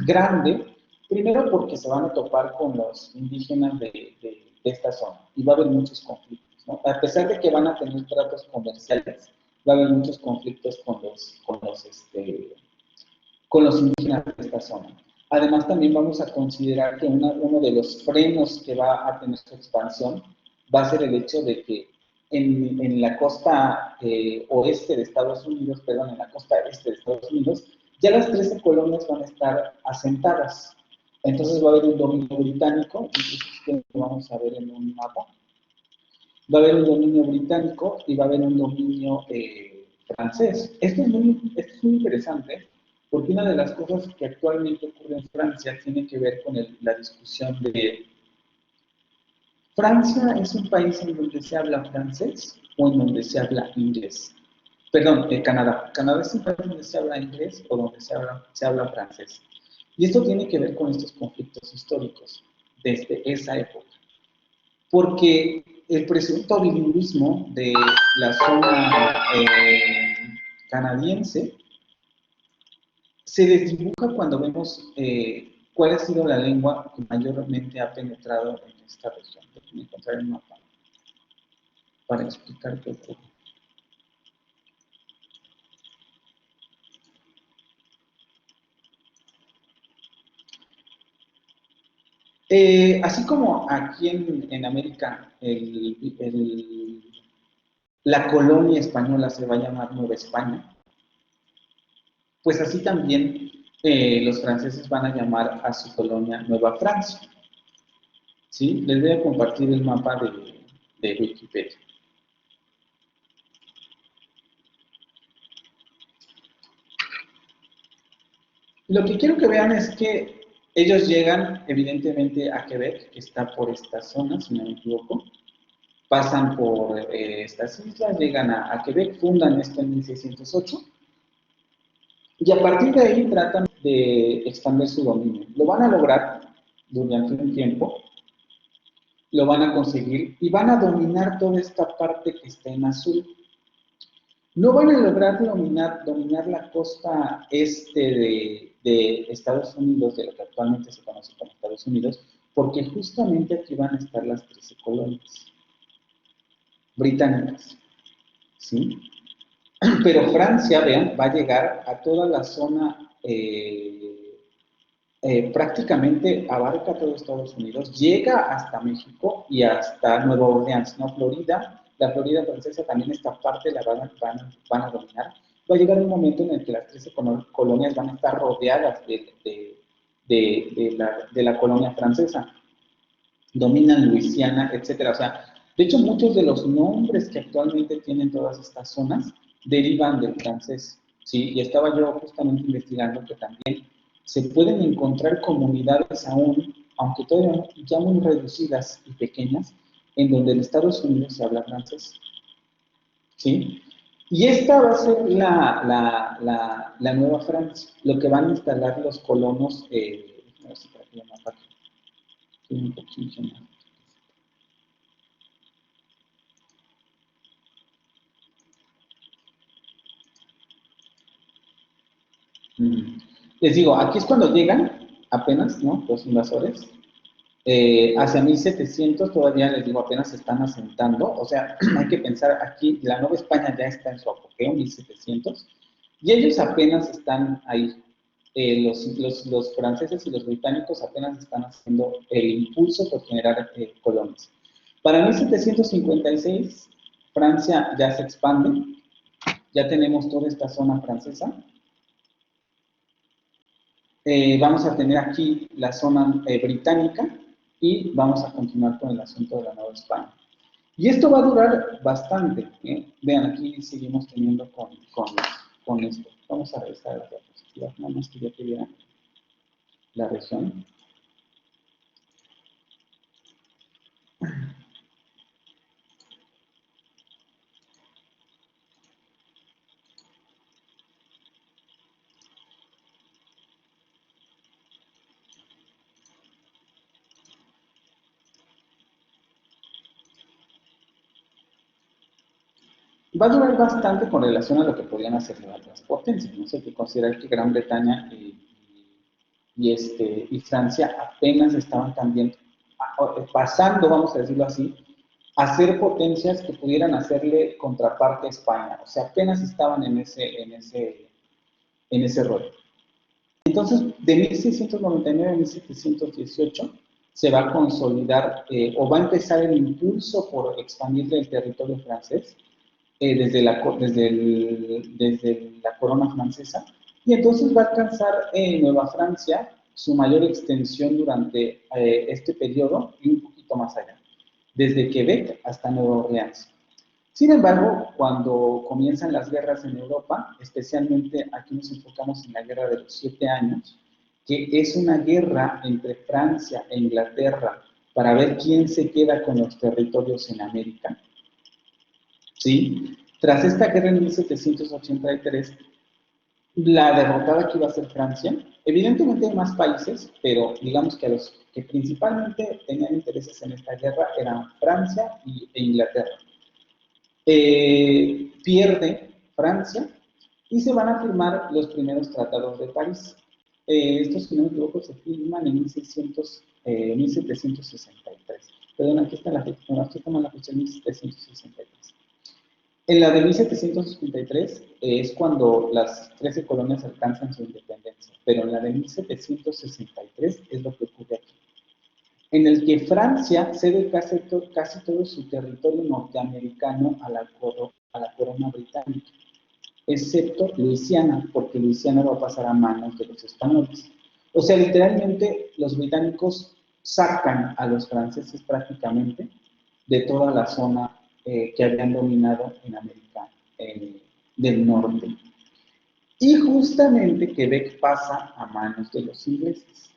grande, primero porque se van a topar con los indígenas de esta zona, y va a haber muchos conflictos, ¿no? A pesar de que van a tener tratos comerciales, va a haber muchos conflictos con los indígenas de esta zona. Además, también vamos a considerar que uno de los frenos que va a tener su expansión va a ser el hecho de que en la costa oeste de Estados Unidos, perdón, en la costa este de Estados Unidos, ya las 13 colonias van a estar asentadas. Entonces va a haber un dominio británico, incluso lo vamos a ver en un mapa. Va a haber un dominio británico y va a haber un dominio francés. Esto es muy interesante, porque una de las cosas que actualmente ocurre en Francia tiene que ver con la discusión de ¿Francia es un país en donde se habla francés o en donde se habla inglés? Perdón, Canadá. Canadá es un país donde se habla inglés o donde se habla francés. Y esto tiene que ver con estos conflictos históricos desde esa época. Porque el presunto bilingüismo de la zona canadiense se desdibuja cuando vemos cuál ha sido la lengua que mayormente ha penetrado en esta región. Déjenme encontrar el mapa para explicar qué ocurre. Así como aquí en América la colonia española se va a llamar Nueva España, pues así también los franceses van a llamar a su colonia Nueva Francia. ¿Sí? Les voy a compartir el mapa de Wikipedia. Lo que quiero que vean es que ellos llegan, evidentemente, a Quebec, que está por esta zona, si no me equivoco. Pasan por estas islas, llegan a Quebec, fundan esto en 1608. Y a partir de ahí tratan de expandir su dominio. Lo van a lograr durante un tiempo, lo van a conseguir y van a dominar toda esta parte que está en azul. No van a lograr dominar la costa este de Estados Unidos, de lo que actualmente se conoce como Estados Unidos, porque justamente aquí van a estar las 13 colonias británicas, ¿sí? Pero Francia, vean, va a llegar a toda la zona, prácticamente abarca todo Estados Unidos, llega hasta México y hasta Nueva Orleans, ¿no? Florida, la Florida francesa también esta parte la van a dominar. Va a llegar un momento en el que las 13 colonias van a estar rodeadas de la colonia francesa. Dominan Luisiana, etcétera. O sea, de hecho, muchos de los nombres que actualmente tienen todas estas zonas derivan del francés, ¿sí? Y estaba yo justamente investigando que también se pueden encontrar comunidades aún, aunque todavía ya muy reducidas y pequeñas, en donde en Estados Unidos se habla francés, ¿sí? Y esta va a ser la nueva Francia, lo que van a instalar los colonos, a ver si para aquí más fácil. Un poquito más. Les digo, aquí es cuando llegan, apenas, ¿no? Los invasores. Hacia 1700 todavía, les digo, apenas se están asentando. O sea, hay que pensar aquí, la Nueva España ya está en su apogeo, 1700, y ellos apenas están ahí. Los franceses y los británicos apenas están haciendo el impulso por generar colonias. Para 1756, Francia ya se expande, ya tenemos toda esta zona francesa. Vamos a tener aquí la zona británica y vamos a continuar con el asunto de la Nueva España. Y esto va a durar bastante. Vean, aquí seguimos teniendo con esto. Vamos a revisar las diapositivas, nada más que ya tuviera la región. Va a durar bastante con relación a lo que podían hacer las otras potencias. No sé, hay que considerar que Gran Bretaña y Francia apenas estaban también pasando, vamos a decirlo así, a ser potencias que pudieran hacerle contraparte a España. O sea, apenas estaban en ese rol. Entonces, de 1699 a 1718 se va a consolidar o va a empezar el impulso por expandir el territorio francés desde la corona francesa, y entonces va a alcanzar Nueva Francia su mayor extensión durante este periodo y un poquito más allá, desde Quebec hasta Nueva Orleans. Sin embargo, cuando comienzan las guerras en Europa, especialmente aquí nos enfocamos en la Guerra de los 7 años, que es una guerra entre Francia e Inglaterra para ver quién se queda con los territorios en América. ¿Sí? Tras esta guerra en 1783, la derrotada que iba a ser Francia, evidentemente hay más países, pero digamos que los que principalmente tenían intereses en esta guerra eran Francia e Inglaterra. Pierde Francia y se van a firmar los primeros tratados de París. Estos, si no me equivoco, se firman en 1763. Perdón, aquí está la fecha, aquí estamos en la fecha de 1763. En la de 1753 es cuando las 13 colonias alcanzan su independencia, pero en la de 1763 es lo que ocurre aquí, en el que Francia cede casi todo su territorio norteamericano a la corona británica, excepto Luisiana, porque Luisiana va a pasar a manos de los españoles. O sea, literalmente los británicos sacan a los franceses prácticamente de toda la zona que habían dominado en América del Norte. Y justamente Quebec pasa a manos de los ingleses.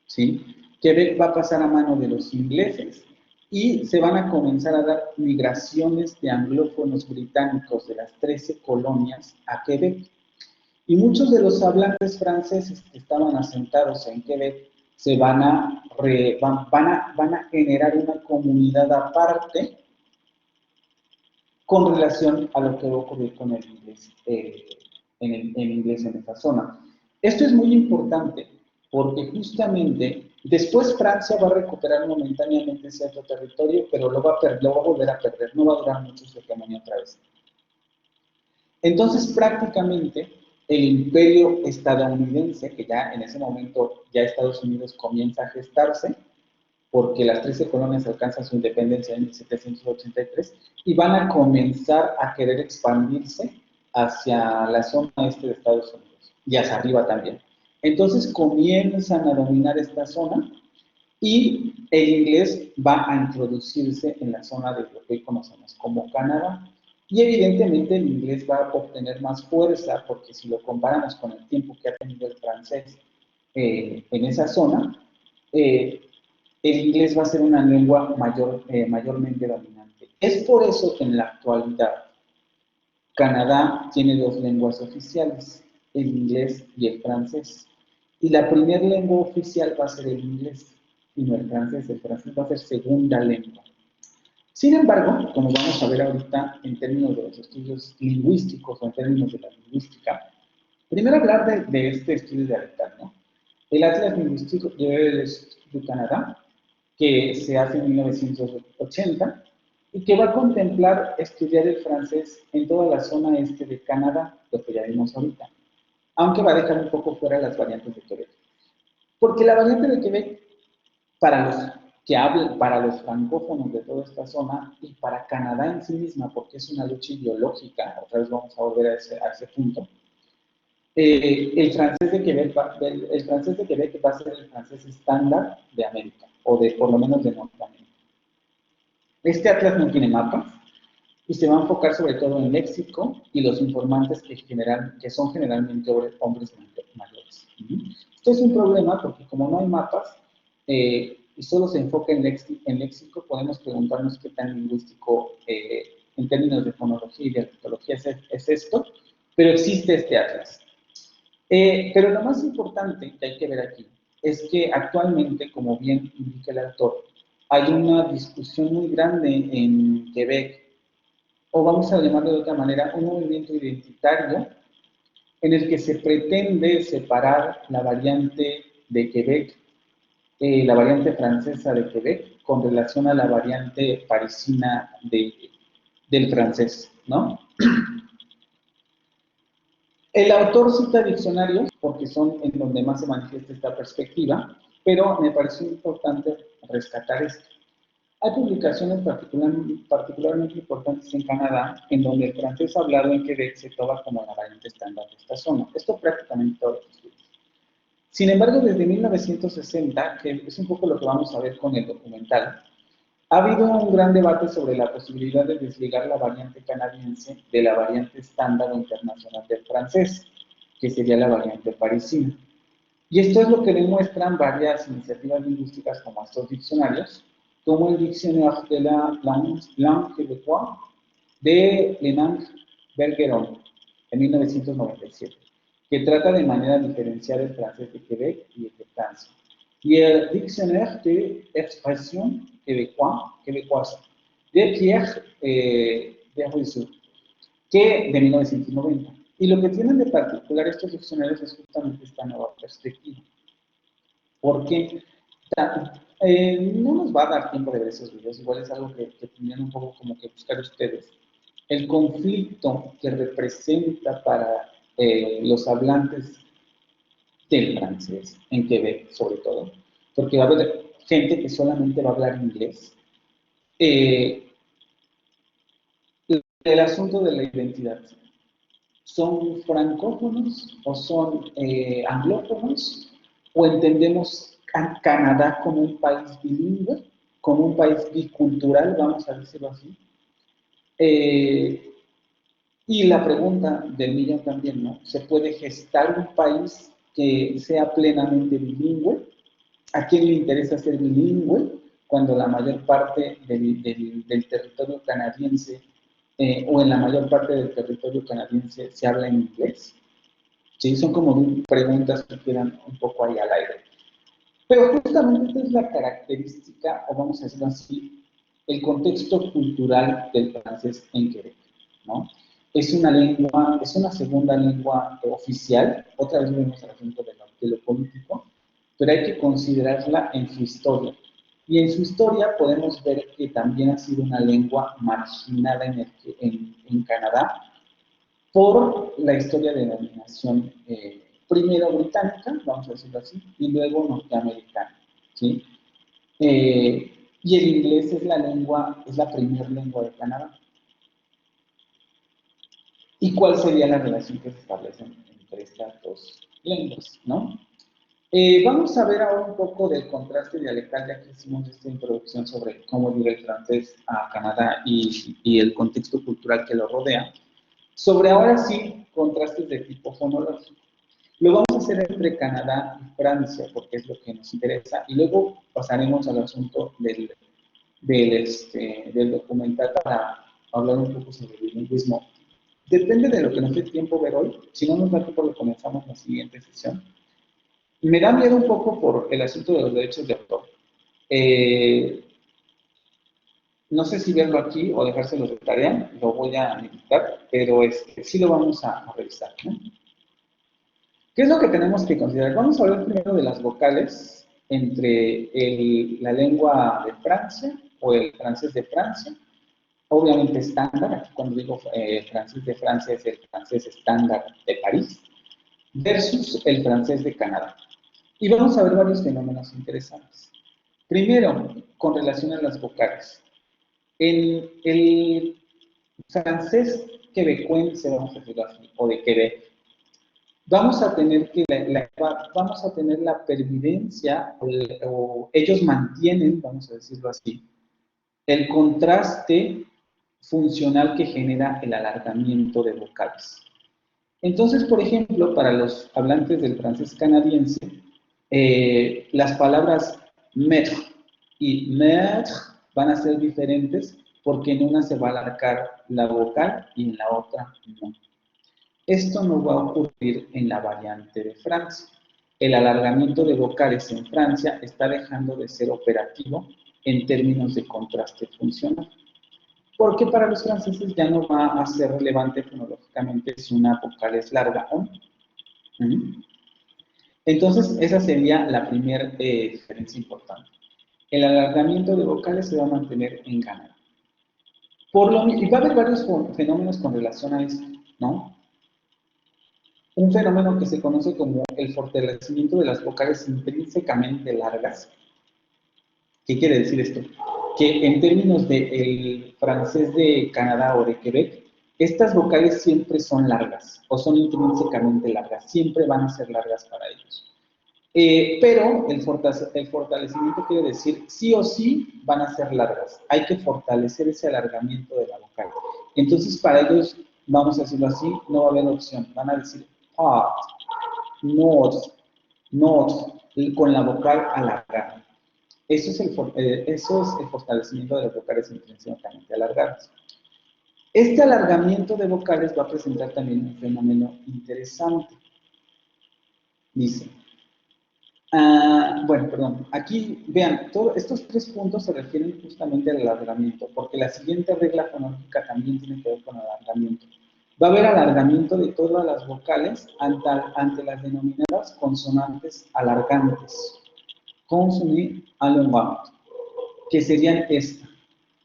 ¿Sí? Quebec va a pasar a manos de los ingleses y se van a comenzar a dar migraciones de anglófonos británicos de las 13 colonias a Quebec. Y muchos de los hablantes franceses que estaban asentados en Quebec se van a generar una comunidad aparte con relación a lo que va a ocurrir con el inglés, en inglés en esta zona. Esto es muy importante porque justamente después Francia va a recuperar momentáneamente cierto territorio, pero lo va a volver a perder, no va a durar mucho su hegemonía otra vez. Entonces prácticamente el imperio estadounidense, que ya en ese momento ya Estados Unidos comienza a gestarse, porque las 13 colonias alcanzan su independencia en 1783 y van a comenzar a querer expandirse hacia la zona este de Estados Unidos y hacia arriba también. Entonces comienzan a dominar esta zona y el inglés va a introducirse en la zona de lo que hoy conocemos como Canadá. Y evidentemente el inglés va a obtener más fuerza porque si lo comparamos con el tiempo que ha tenido el francés en esa zona, el inglés va a ser una lengua mayormente dominante. Es por eso que en la actualidad Canadá tiene dos lenguas oficiales, el inglés y el francés. Y la primera lengua oficial va a ser el inglés y no el francés va a ser segunda lengua. Sin embargo, como vamos a ver ahorita en términos de los estudios lingüísticos o en términos de la lingüística, primero hablar de este estudio de Arretal, ¿no? El Atlas Lingüístico de Canadá, que se hace en 1980 y que va a contemplar estudiar el francés en toda la zona este de Canadá, lo que ya vimos ahorita, aunque va a dejar un poco fuera las variantes de Quebec. Porque la variante de Quebec, para los que hablan, para los francófonos de toda esta zona y para Canadá en sí misma, porque es una lucha ideológica, otra vez vamos a volver a ese punto, el francés de Quebec va a ser el francés estándar de América, o de por lo menos de Norteamérica. Este atlas no tiene mapas y se va a enfocar sobre todo en léxico y los informantes que son generalmente hombres mayores. Esto es un problema porque como no hay mapas y solo se enfoca en léxico, podemos preguntarnos qué tan lingüístico en términos de fonología y dialectología es esto, pero existe este atlas. Pero lo más importante que hay que ver aquí es que actualmente, como bien indica el autor, hay una discusión muy grande en Quebec, o vamos a llamarlo de otra manera, un movimiento identitario en el que se pretende separar la variante de Quebec, la variante francesa de Quebec, con relación a la variante parisina del francés, ¿no? El autor cita diccionarios porque son en donde más se manifiesta esta perspectiva, pero me pareció importante rescatar esto. Hay publicaciones particularmente importantes en Canadá, en donde el francés hablado en Quebec se toma como la variante estándar de esta zona. Esto prácticamente todos los estudios. Sin embargo, desde 1960, que es un poco lo que vamos a ver con el documental, ha habido un gran debate sobre la posibilidad de desligar la variante canadiense de la variante estándar o internacional del francés, que sería la variante parisina. Y esto es lo que demuestran varias iniciativas lingüísticas como estos diccionarios, como el Dictionnaire de la langue québécoise de Lenang Bergeron, en 1997, que trata de manera diferenciar el francés de Quebec y el de Francia. Y el Dictionnaire de Expression québécoise de Pierre Desruisseaux, que de 1990. Y lo que tienen de particular estos diccionarios es justamente esta nueva perspectiva. Porque no nos va a dar tiempo de ver esos videos, igual es algo que tendrían un poco como que buscar ustedes. El conflicto que representa para los hablantes del francés, en Quebec sobre todo, porque va a haber gente que solamente va a hablar inglés. El asunto de la identidad. ¿Son francófonos o son anglófonos? ¿O entendemos a Canadá como un país bilingüe, como un país bicultural, vamos a decirlo así? Y la pregunta del millón también, ¿no? ¿Se puede gestar un país que sea plenamente bilingüe? ¿A quién le interesa ser bilingüe cuando la mayor parte del territorio canadiense o en la mayor parte del territorio canadiense se habla en inglés? Sí, son como preguntas que quedan un poco ahí al aire. Pero justamente esta es la característica, o vamos a decirlo así, el contexto cultural del francés en Quebec. ¿no? Es una segunda lengua oficial, otra vez vemos el asunto de lo político, pero hay que considerarla en su historia. Y en su historia podemos ver que también ha sido una lengua marginada en Canadá por la historia de dominación, primero británica, vamos a decirlo así, y luego norteamericana, ¿sí? Y el inglés es la primera lengua de Canadá. ¿Y cuál sería la relación que se establece entre estas dos lenguas, no? Vamos a ver ahora un poco del contraste dialectal, ya que hicimos esta introducción sobre cómo llega el francés a Canadá y el contexto cultural que lo rodea. Sobre ahora sí, contrastes de tipo fonológico. Lo vamos a hacer entre Canadá y Francia, porque es lo que nos interesa, y luego pasaremos al asunto del documental para hablar un poco sobre el bilingüismo. Depende de lo que nos dé tiempo ver hoy. Si no nos da tiempo, lo comenzamos la siguiente sesión. Me da miedo un poco por el asunto de los derechos de autor. No sé si verlo aquí o dejárselo de tarea, lo voy a meditar, pero sí lo vamos a revisar, ¿no? ¿Qué es lo que tenemos que considerar? Vamos a hablar primero de las vocales entre la lengua de Francia o el francés de Francia, obviamente estándar, aquí cuando digo francés de Francia es el francés estándar de París, versus el francés de Canadá. Y vamos a ver varios fenómenos interesantes. Primero, con relación a las vocales. En el francés quebecuense, vamos a decirlo así, o de Quebec, vamos a tener la pervivencia, o ellos mantienen, vamos a decirlo así, el contraste funcional que genera el alargamiento de vocales. Entonces, por ejemplo, para los hablantes del francés canadiense, las palabras maître y maître van a ser diferentes porque en una se va a alargar la vocal y en la otra no. Esto no va a ocurrir en la variante de Francia. El alargamiento de vocales en Francia está dejando de ser operativo en términos de contraste funcional. Porque para los franceses ya no va a ser relevante fonológicamente si una vocal es larga o no. Entonces, esa sería la primera diferencia importante. El alargamiento de vocales se va a mantener en Canadá. Y va a haber varios fenómenos con relación a esto, ¿no? Un fenómeno que se conoce como el fortalecimiento de las vocales intrínsecamente largas. ¿Qué quiere decir esto? Que en términos del francés de Canadá o de Quebec, estas vocales siempre son largas o son intrínsecamente largas, siempre van a ser largas para ellos. Pero el fortalecimiento quiere decir sí o sí van a ser largas. Hay que fortalecer ese alargamiento de la vocal. Entonces, para ellos, vamos a decirlo así, no va a haber opción. Van a decir part, not, con la vocal alargada. Eso es el fortalecimiento de las vocales intrínsecamente alargadas. Este alargamiento de vocales va a presentar también un fenómeno interesante. Dice, aquí vean, todos estos 3 puntos se refieren justamente al alargamiento, porque la siguiente regla fonológica también tiene que ver con el alargamiento. Va a haber alargamiento de todas las vocales ante las denominadas consonantes alargantes. Consonne allongante, que serían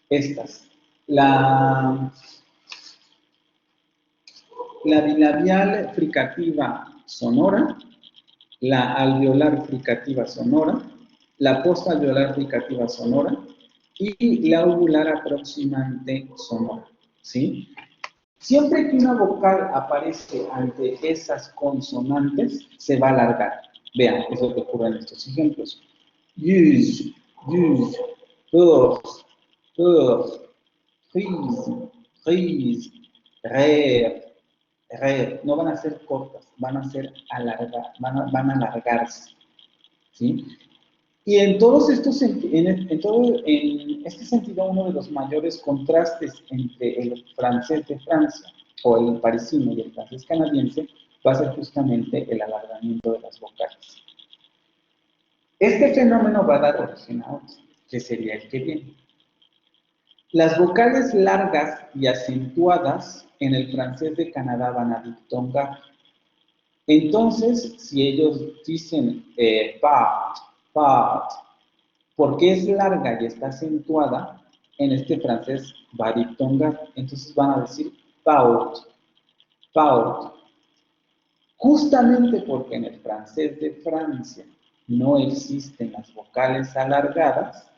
estas. La bilabial fricativa sonora, la alveolar fricativa sonora, la postalveolar fricativa sonora y la uvular aproximante sonora, ¿sí? Siempre que una vocal aparece ante esas consonantes, se va a alargar. Vean, es lo que ocurre en estos ejemplos. Use, pour, freeze, rer. No van a ser cortas, van a ser van a alargarse, ¿sí? Y en este sentido, uno de los mayores contrastes entre el francés de Francia, o el parisino y el francés canadiense, va a ser justamente el alargamiento de las vocales. Este fenómeno va a dar origen a otro, que sería el que viene. Las vocales largas y acentuadas en el francés de Canadá van a diptongar. Entonces, si ellos dicen part, porque es larga y está acentuada, en este francés va a diptongar. Entonces van a decir paut. Justamente porque en el francés de Francia no existen las vocales alargadas,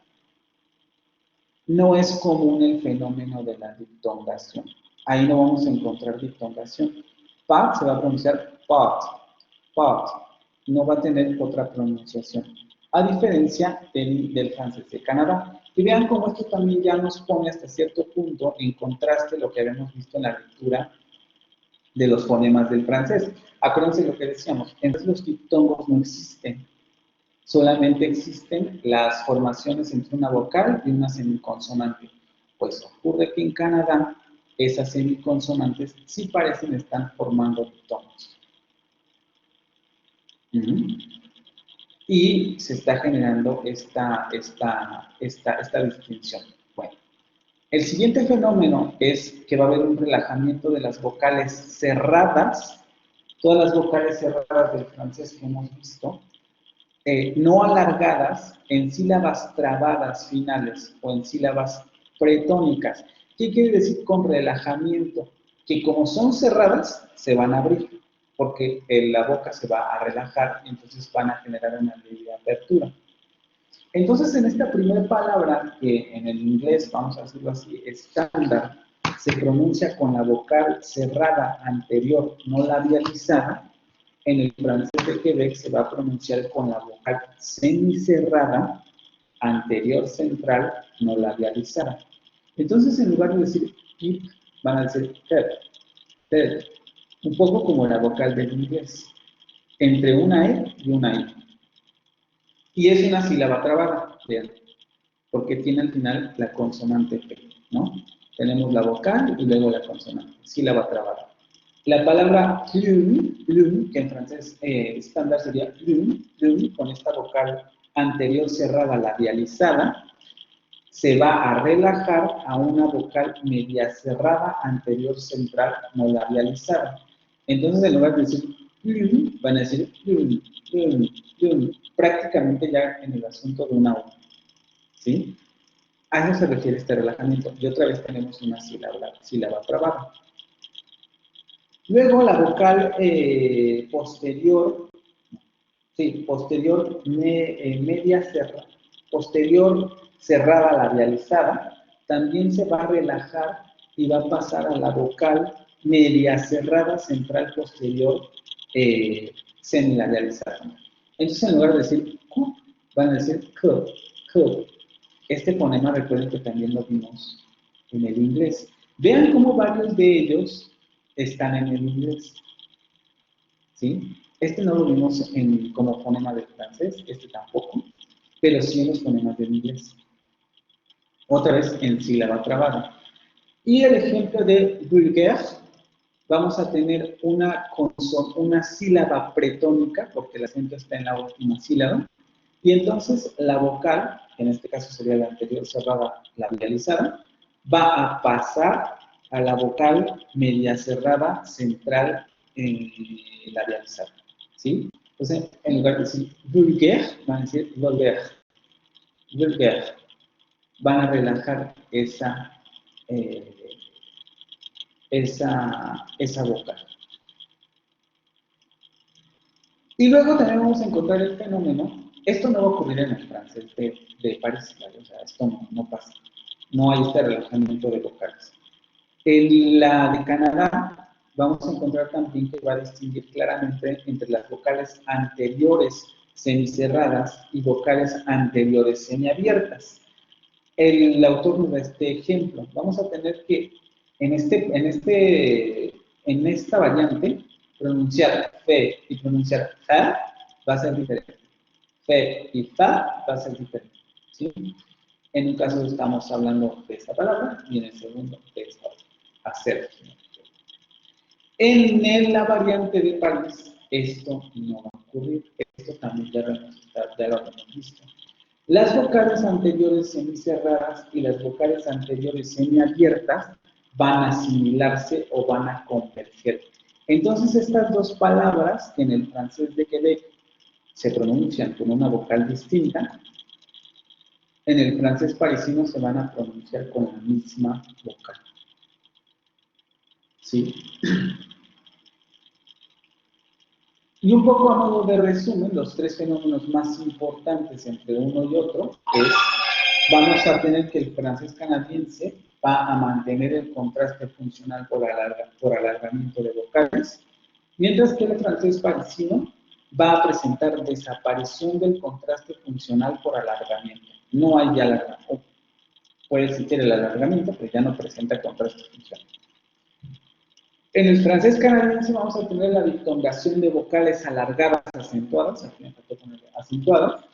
no es común el fenómeno de la diptongación. Ahí no vamos a encontrar diptongación. Pat se va a pronunciar pat. No va a tener otra pronunciación. A diferencia del francés de Canadá. Y vean cómo esto también ya nos pone hasta cierto punto en contraste lo que habíamos visto en la lectura de los fonemas del francés. Acuérdense lo que decíamos, entonces los diptongos no existen. Solamente existen las formaciones entre una vocal y una semiconsonante. Pues ocurre que en Canadá esas semiconsonantes sí parecen estar formando diptongos. Y se está generando esta distinción. Bueno, el siguiente fenómeno es que va a haber un relajamiento de las vocales cerradas, todas las vocales cerradas del francés que hemos visto, no alargadas en sílabas trabadas finales o en sílabas pretónicas. ¿Qué quiere decir con relajamiento? Que como son cerradas, se van a abrir, porque la boca se va a relajar y entonces van a generar una leve apertura. Entonces, en esta primera palabra, que en el inglés, vamos a decirlo así, estándar, se pronuncia con la vocal cerrada anterior no labializada, en el francés de Quebec se va a pronunciar con la vocal semicerrada anterior central no labializada. Entonces, en lugar de decir pip, van a decir ted, un poco como la vocal del inglés, entre una E y una I. Y es una sílaba trabada, vean, porque tiene al final la consonante P, ¿no? Tenemos la vocal y luego la consonante, sílaba trabada. La palabra plume, que en francés estándar sería plume, con esta vocal anterior cerrada labializada, se va a relajar a una vocal media cerrada anterior central no labializada. Entonces, en lugar de decir plume, van a decir plume, prácticamente ya en el asunto de una O. ¿Sí? A eso se refiere este relajamiento. Y otra vez tenemos una sílaba trabada. Luego la vocal posterior cerrada labializada, también se va a relajar y va a pasar a la vocal media cerrada central posterior semilabializada. Entonces, en lugar de decir Q, van a decir K. Este fonema, recuerden que también lo vimos en el inglés. Vean cómo varios de ellos están en el inglés. ¿Sí? Este no lo vimos como fonema del francés, este tampoco, pero sí en los fonemas del inglés. Otra vez en sílaba trabada. Y el ejemplo de vulgaire, vamos a tener una sílaba pretónica, porque el acento está en la última sílaba, y entonces la vocal, en este caso sería la anterior cerrada labializada, va a pasar a la vocal media cerrada central labializada. ¿Sí? Entonces, en lugar de decir vulgaire, van a decir vulgaire. Van a relajar esa vocal. Y luego también vamos a encontrar el fenómeno, esto no va a ocurrir en el francés de París, ¿vale? O sea, esto no pasa. No hay este relajamiento de vocales. En la de Canadá vamos a encontrar también que va a distinguir claramente entre las vocales anteriores semicerradas y vocales anteriores semiabiertas. El autor nos da este ejemplo. Vamos a tener que en esta variante pronunciar fe y pronunciar fa va a ser diferente. Fe y fa va a ser diferente. ¿Sí? En un caso estamos hablando de esta palabra y en el segundo de esta otra. Hacer. En la variante de París, esto no va a ocurrir. Esto también ya lo hemos visto. Las vocales anteriores semicerradas y las vocales anteriores semiabiertas van a asimilarse o van a converger. Entonces, estas dos palabras que en el francés de Quebec se pronuncian con una vocal distinta, en el francés parisino se van a pronunciar con la misma vocal. ¿Sí? Y un poco a modo de resumen, los tres fenómenos más importantes entre uno y otro es, vamos a tener que el francés canadiense va a mantener el contraste funcional por alargamiento de vocales, mientras que el francés parisino va a presentar desaparición del contraste funcional por alargamiento. No hay ya alargamiento. Puede existir el alargamiento, pero ya no presenta contraste funcional. En el francés canadiense vamos a tener la diftongación de vocales alargadas acentuadas, aquí me faltó poner acentuadas,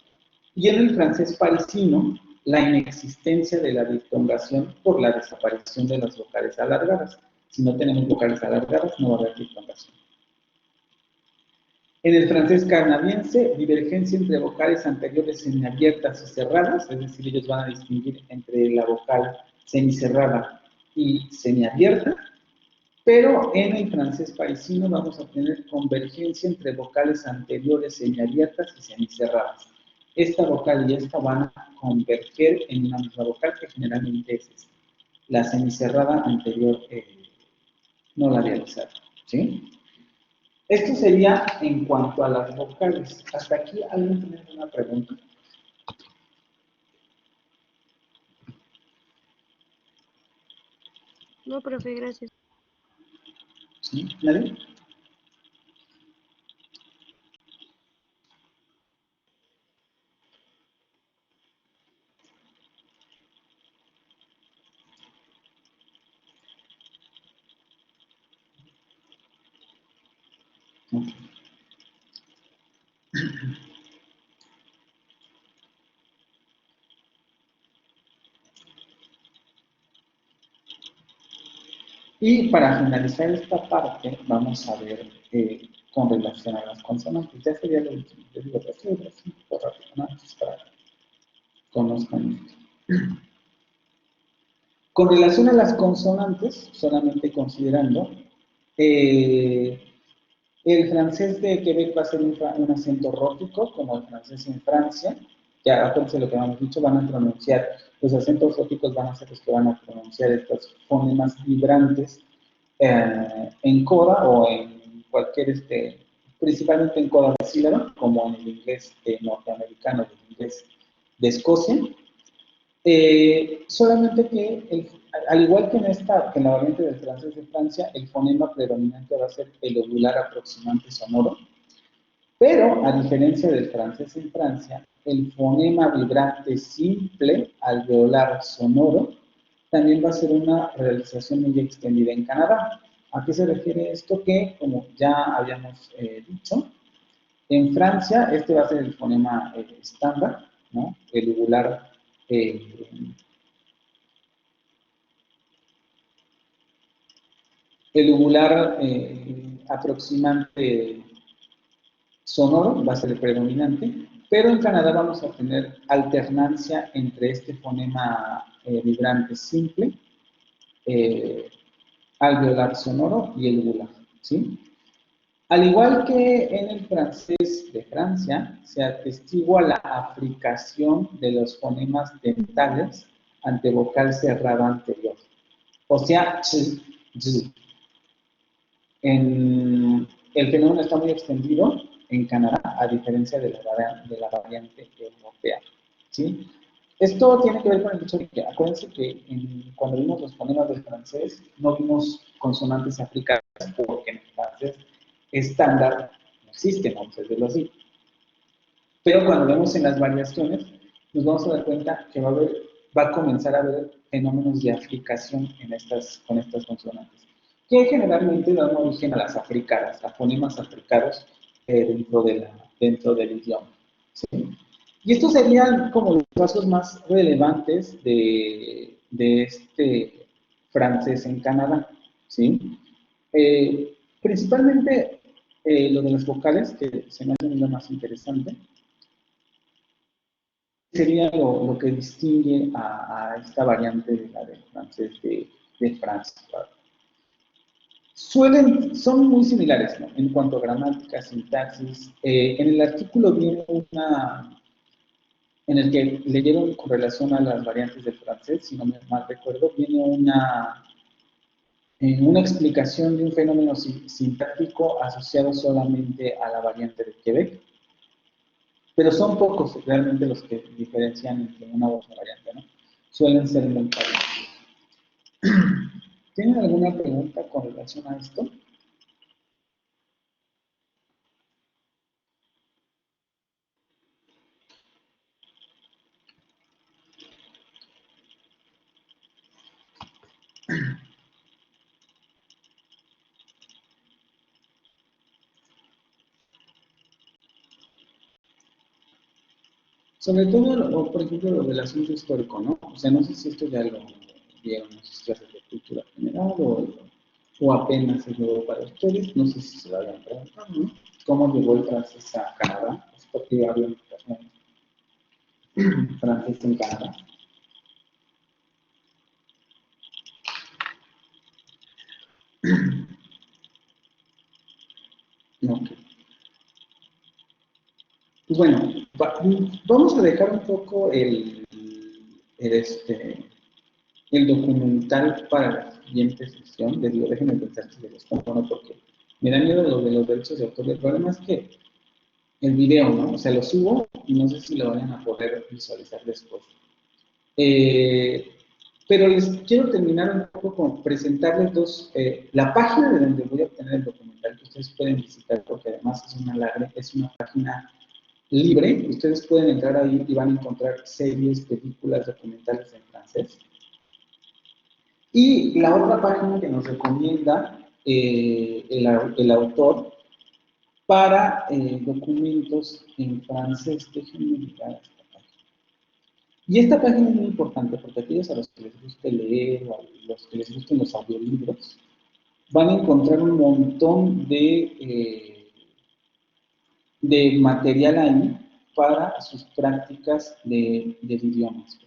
y en el francés parisino la inexistencia de la diftongación por la desaparición de las vocales alargadas. Si no tenemos vocales alargadas, no va a haber diftongación. En el francés canadiense, divergencia entre vocales anteriores semiabiertas y cerradas, es decir, ellos van a distinguir entre la vocal semicerrada y semiabierta, pero en el francés parisino vamos a tener convergencia entre vocales anteriores semiabiertas y semicerradas. Esta vocal y esta van a converger en una misma vocal que generalmente es esta. La semicerrada anterior no la realizada, ¿sí? Esto sería en cuanto a las vocales. ¿Hasta aquí alguien tiene alguna pregunta? No, profe, gracias. ¿Sí? ¿Nadie? Okay. Y para finalizar esta parte, vamos a ver con relación a las consonantes. Ya sería lo último. Les digo, esto es un poco rápido, ¿no? Para que conozcan esto. Con relación a las consonantes, solamente considerando, el francés de Quebec va a ser un acento rótico, como el francés en Francia. Ya acuérdense lo que habíamos dicho, van a pronunciar, los acentos róticos van a ser los que van a pronunciar estos fonemas vibrantes en coda o en cualquier, principalmente en coda de sílaba, como en el inglés norteamericano, el inglés de Escocia. Solamente que, al igual que en la variante del francés de Francia, el fonema predominante va a ser el ovular aproximante sonoro, pero a diferencia del francés en Francia, el fonema vibrante simple alveolar sonoro también va a ser una realización muy extendida en Canadá. ¿A qué se refiere esto? Que, como ya habíamos dicho, en Francia este va a ser el fonema estándar, ¿no? El uvular aproximante sonoro va a ser el predominante, pero en Canadá vamos a tener alternancia entre este fonema vibrante simple, alveolar sonoro y el uvular, ¿sí? Al igual que en el francés de Francia, se atestigua la africación de los fonemas dentales ante vocal cerrada anterior. O sea, ch, z. El fenómeno está muy extendido en Canadá, a diferencia de la variante europea, ¿sí? Esto tiene que ver con el hecho de que, acuérdense que cuando vimos los fonemas del francés, no vimos consonantes africanas, porque en el francés estándar no existen, vamos a decirlo así. Pero cuando vemos en las variaciones, nos vamos a dar cuenta que va a comenzar a haber fenómenos de africación con estas consonantes, que generalmente dan origen a las africadas, a fonemas africados dentro del idioma, ¿sí? Y estos serían como los casos más relevantes de este francés en Canadá, ¿sí? Principalmente lo de las vocales, que se me hace lo más interesante. sería lo que distingue a esta variante de la del francés de Francia. Son muy similares, ¿no? En cuanto a gramática, sintaxis. En el artículo viene en el que leyeron con relación a las variantes del francés, si no me mal recuerdo, viene una explicación de un fenómeno sintáctico asociado solamente a la variante de Quebec, pero son pocos realmente los que diferencian entre una u otra variante, ¿no? Suelen ser muy parecidos. ¿Tienen alguna pregunta con relación a esto? Sobre todo, por ejemplo, lo del asunto histórico, ¿no? O sea, no sé si esto ya lo vieron en sus clases de cultura general o apenas se llegó para ustedes, no sé si se lo habían preguntado, ¿no? ¿Cómo llegó el francés a Canadá? Es porque había un francés en Canadá. Ok. Pues bueno, vamos a dejar un poco el documental para la siguiente sesión. Les digo, déjenme pensar si les compono porque me da miedo lo de los derechos de autor. El problema es que el video, ¿no? O sea, lo subo y no sé si lo vayan a poder visualizar después. Pero les quiero terminar un poco con presentarles la página de donde voy a obtener el documental que ustedes pueden visitar porque además es una página libre. Ustedes pueden entrar ahí y van a encontrar series, películas, documentales en francés. Y la otra página que nos recomienda el autor para documentos en francés. Déjenme mirar esta página. Y esta página es muy importante porque aquellos a los que les guste leer o a los que les gusten los audiolibros van a encontrar un montón de material ahí para sus prácticas de idiomas.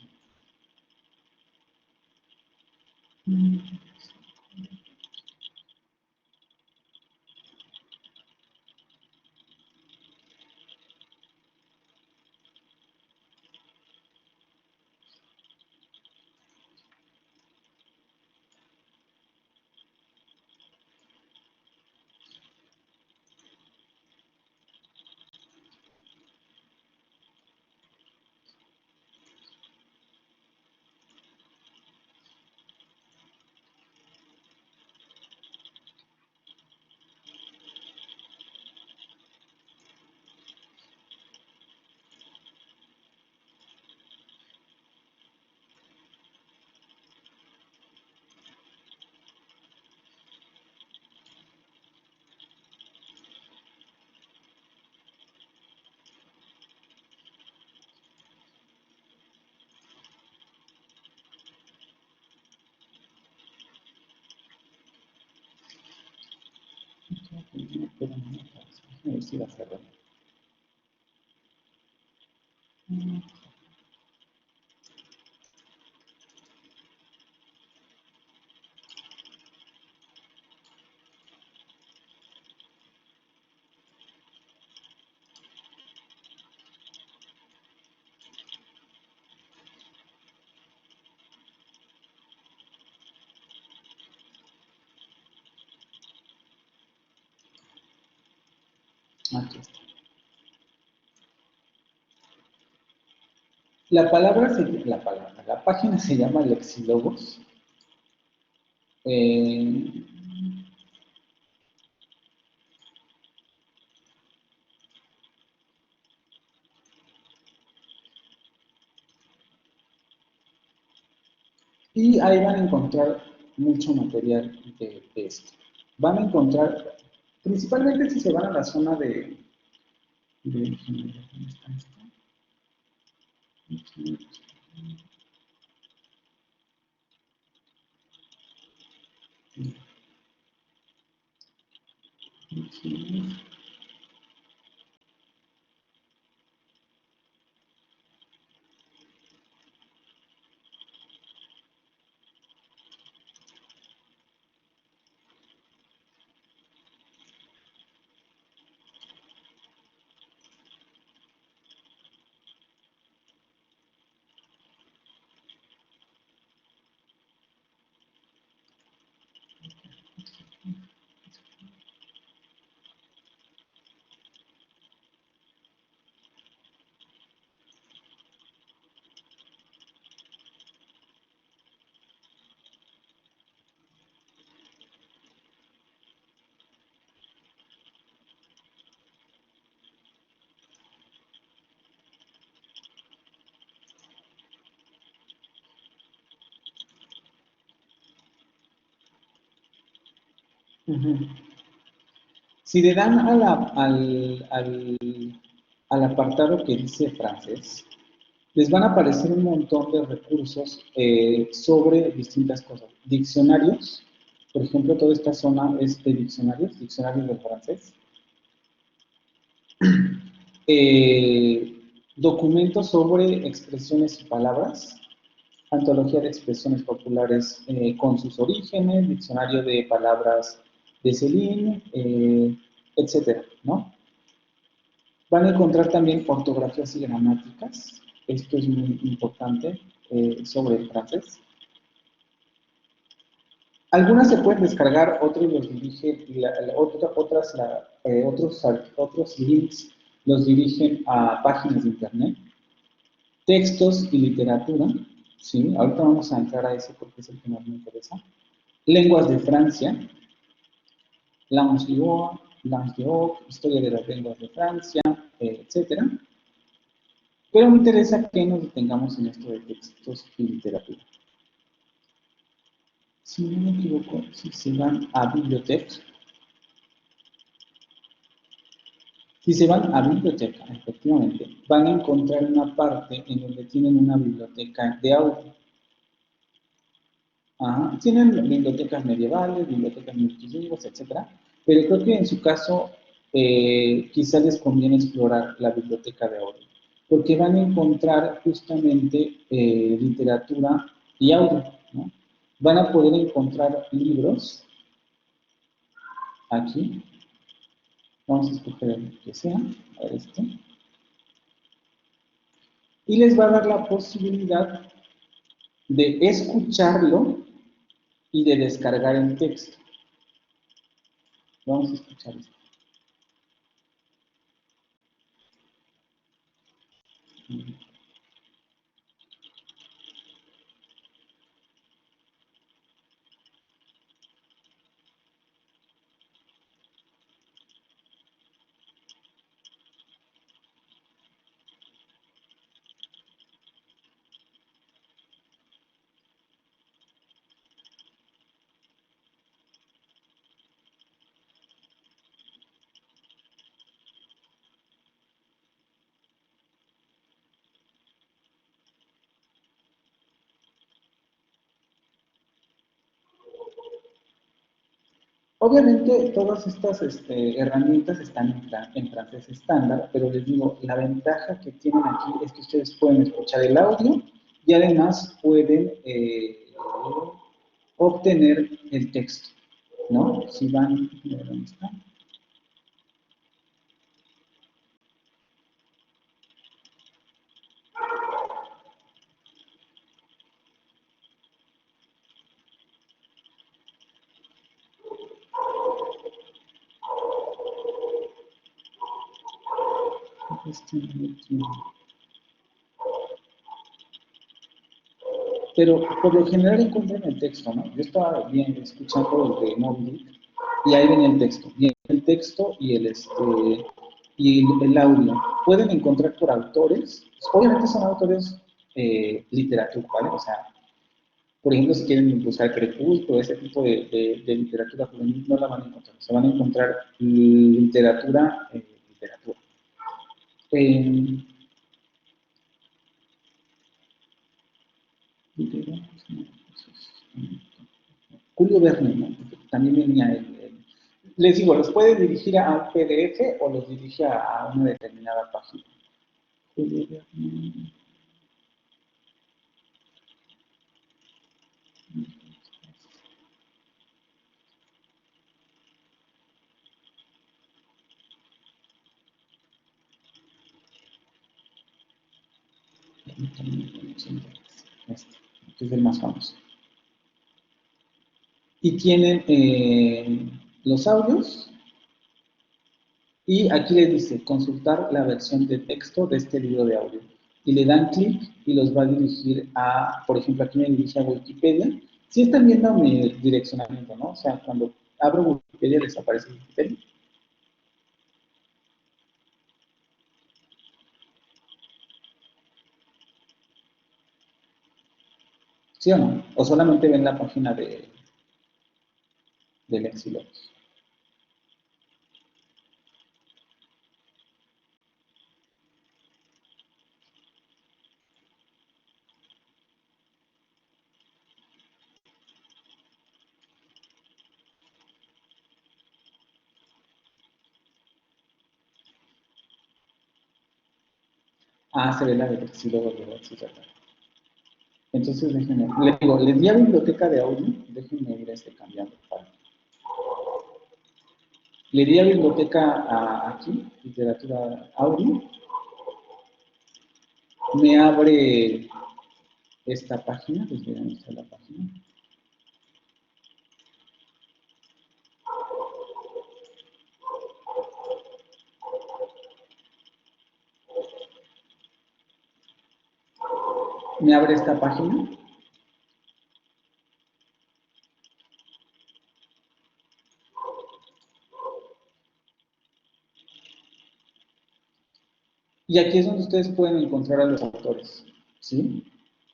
A ver si la cerro. Aquí está. La página se llama Lexilogos. Y ahí van a encontrar mucho material de esto. Van a encontrar, principalmente si se van a la zona ¿dónde está esto? Ujú. Si le dan al apartado que dice francés, les van a aparecer un montón de recursos sobre distintas cosas. Diccionarios, por ejemplo, toda esta zona es de diccionarios del francés. Documentos sobre expresiones y palabras, antología de expresiones populares con sus orígenes, diccionario de palabras de Céline, etcétera, ¿no? Van a encontrar también ortografías y gramáticas, esto es muy importante sobre el francés. Algunas se pueden descargar, otros los dirigen, otros links los dirigen a páginas de internet. Textos y literatura, ¿sí? Ahorita vamos a entrar a ese porque es el que más me interesa. Lenguas de Francia, Langues d'Europe, historia de las lenguas de Francia, etc. Pero me interesa que nos detengamos en esto de textos y literatura. Si no me equivoco, si se van a biblioteca, efectivamente, van a encontrar una parte en donde tienen una biblioteca de audio. Tienen bibliotecas medievales, bibliotecas multilingües, etc. Pero creo que en su caso quizás les conviene explorar la biblioteca de audio, porque van a encontrar justamente literatura y audio, ¿no? Van a poder encontrar libros aquí. Vamos a escoger el que sea, a ver este. Y les va a dar la posibilidad de escucharlo y de descargar el texto. Vamos a escuchar esto. Obviamente todas estas herramientas están en francés estándar, pero les digo, la ventaja que tienen aquí es que ustedes pueden escuchar el audio y además pueden obtener el texto, ¿no? Si van, a ver dónde está. Pero por lo general encuentran el texto, ¿no? Yo estaba bien escuchando el de Moby y ahí ven el texto. Y el texto y el audio. Pueden encontrar por autores. Obviamente son autores literatura, ¿vale? O sea, por ejemplo, si quieren buscar Crepúsculo, ese tipo de literatura juvenil, no la van a encontrar. Se van a encontrar literatura. Julio Verne, ¿no? También venía les digo, los puede dirigir a un PDF o los dirige a una determinada página. Julio Verne. Este es el más famoso. Y tienen los audios. Y aquí les dice, consultar la versión de texto de este libro de audio. Y le dan clic y los va a dirigir a, por ejemplo, aquí me dirige a Wikipedia. Sí están viendo mi direccionamiento, ¿no? O sea, cuando abro Wikipedia les aparece Wikipedia. ¿Sí o no? O solamente ven la página de Lexilox. Ah, se ve la de sí, luego, sí, ¿verdad? Entonces, déjenme, le digo, les di a biblioteca de audio, déjenme ir cambiando. Le di a biblioteca aquí, literatura audio, me abre esta página, les voy a mostrar la página. Me abre esta página. Y aquí es donde ustedes pueden encontrar a los autores, ¿sí?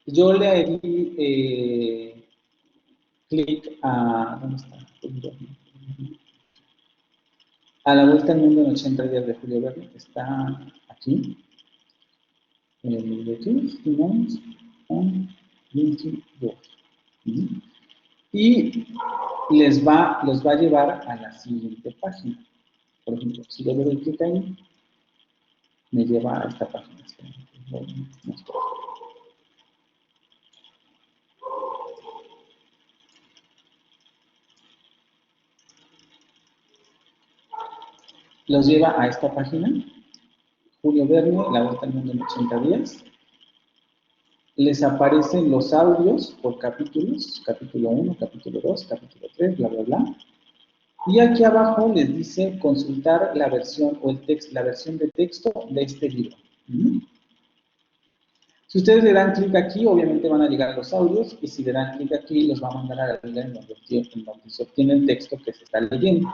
Yo le di clic a... ¿Dónde está? A la vuelta al mundo en 80 días de Julio Verne. Está aquí. ¿De qué es? Finance on 22. Y los va a llevar a la siguiente página. Por ejemplo, si yo le doy clic ahí, me lleva a esta página. Los lleva a esta página. Julio Verne, La Vuelta al Mundo en 80 días. Les aparecen los audios por capítulos, capítulo 1, capítulo 2, capítulo 3, bla, bla, bla. Y aquí abajo les dice consultar la versión o la versión de texto de este libro. Si ustedes le dan clic aquí, obviamente van a llegar los audios, y si le dan clic aquí, los va a mandar a la Biblia en donde se obtiene el texto que se está leyendo.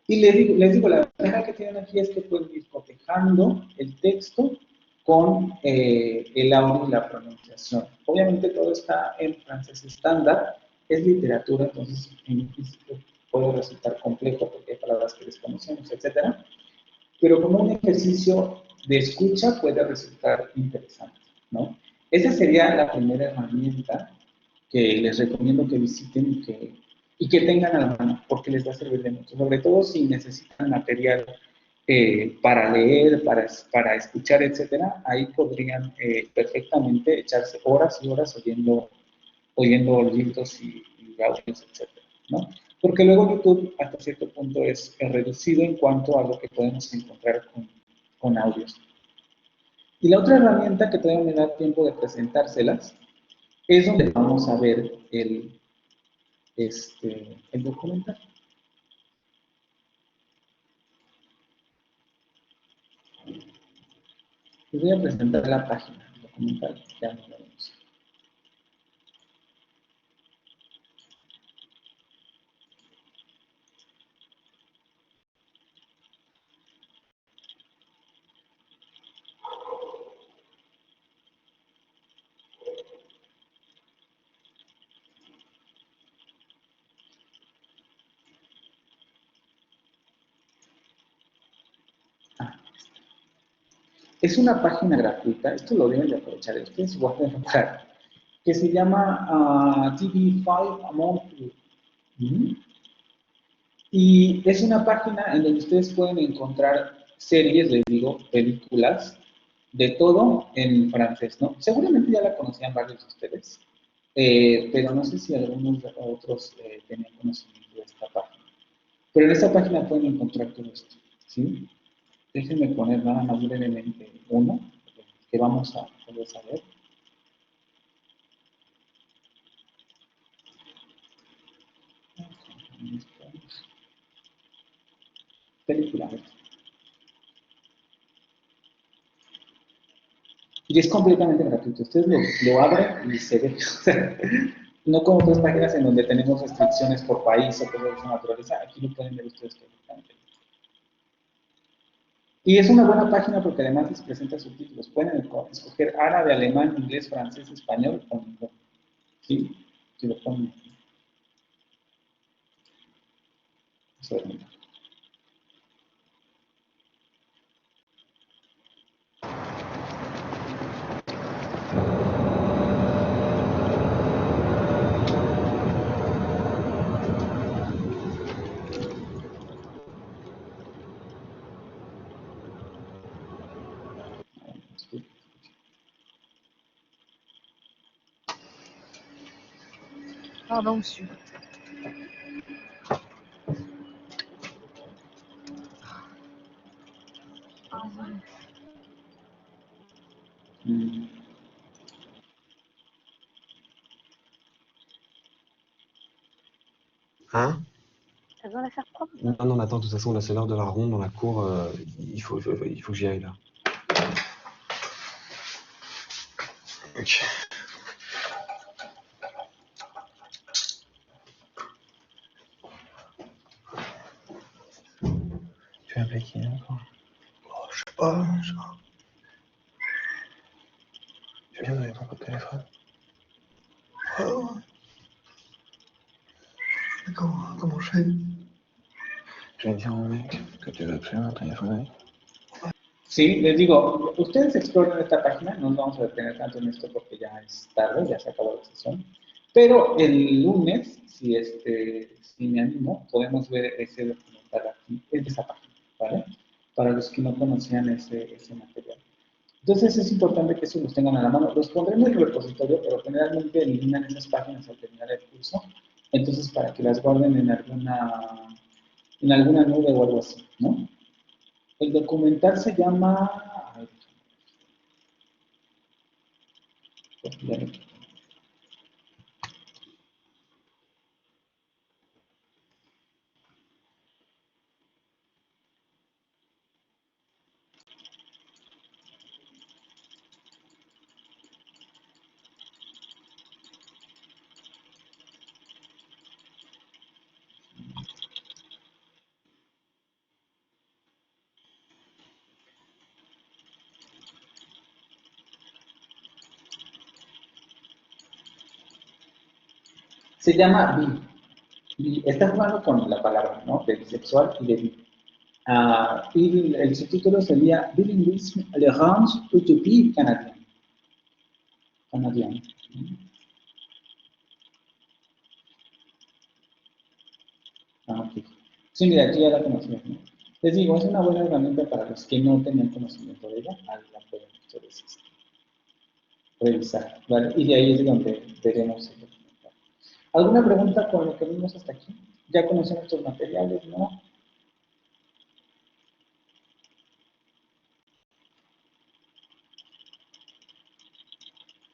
Y les digo, la ventaja que tienen aquí es que pueden ir cotejando el texto con el audio y la pronunciación. Obviamente todo está en francés estándar, es literatura, entonces en principio puede resultar complejo porque hay palabras que desconocemos, etc. Pero como un ejercicio de escucha puede resultar interesante, ¿no? Esa sería la primera herramienta que les recomiendo que visiten y que tengan a la mano, porque les va a servir de mucho, sobre todo si necesitan material para leer, para escuchar, etcétera. Ahí podrían perfectamente echarse horas y horas oyendo libros y audios, etcétera, ¿no? Porque luego YouTube hasta cierto punto es reducido en cuanto a lo que podemos encontrar con audios. Y la otra herramienta que todavía me da tiempo de presentárselas es donde vamos a ver el documental. Les voy a presentar la página del documental, ya nos la vemos. Es una página gratuita, esto lo deben de aprovechar, ustedes guarden para, que se llama TV5 Among You. Y es una página en donde ustedes pueden encontrar series, les digo, películas, de todo en francés, ¿no? Seguramente ya la conocían varios de ustedes, pero no sé si algunos otros tenían conocimiento de esta página. Pero en esta página pueden encontrar todo esto, ¿sí? Déjenme poner nada más brevemente uno, que vamos a poder saber. Película. Y es completamente gratuito. Ustedes lo abren y se ve. No como otras páginas en donde tenemos restricciones por país o cosas de esa naturaleza. Aquí lo pueden ver ustedes perfectamente. Y es una buena página porque además les presenta subtítulos. Pueden escoger árabe, alemán, inglés, francés, español o ninguno. ¿Sí? Si lo ponen aquí. Eso es mejor. Pardon, monsieur. Hein? Ça doit la faire propre. Non, non, mais attends, de toute façon, là, c'est l'heure de la ronde dans la cour. Il faut que j'y aille, là. Ok. Tu vas appeler qui, encore? Oh, je sais pas, genre. Tu viens de donner ton code de téléphone? Oh. Comment je fais? Je vais dire au mec que tu vas appeler un téléphone. Sí, les digo, ustedes exploren esta página, no nos vamos a detener tanto en esto porque ya es tarde, ya se acabó la sesión. Pero el lunes, si me animo, podemos ver ese documental aquí, en esa página, ¿vale? Para los que no conocían ese material. Entonces es importante que eso los tengan a la mano. Los pondré en el repositorio, pero generalmente eliminan esas páginas al terminar el curso. Entonces para que las guarden en alguna nube o algo así, ¿no? El documental se llama... Se llama bi. Está jugando con la palabra, ¿no? De bisexual y de bi. Y el subtítulo sería Bilinguisme, le range utopie canadien. Ok. Sí, mira, aquí ya la conocías, ¿no? Les digo, es una buena herramienta para los que no tenían conocimiento de ella. Ahí la pueden ustedes revisar, ¿vale? Y de ahí es donde veremos el documental. ¿Alguna pregunta con lo que vimos hasta aquí? ¿Ya conocen estos materiales, no?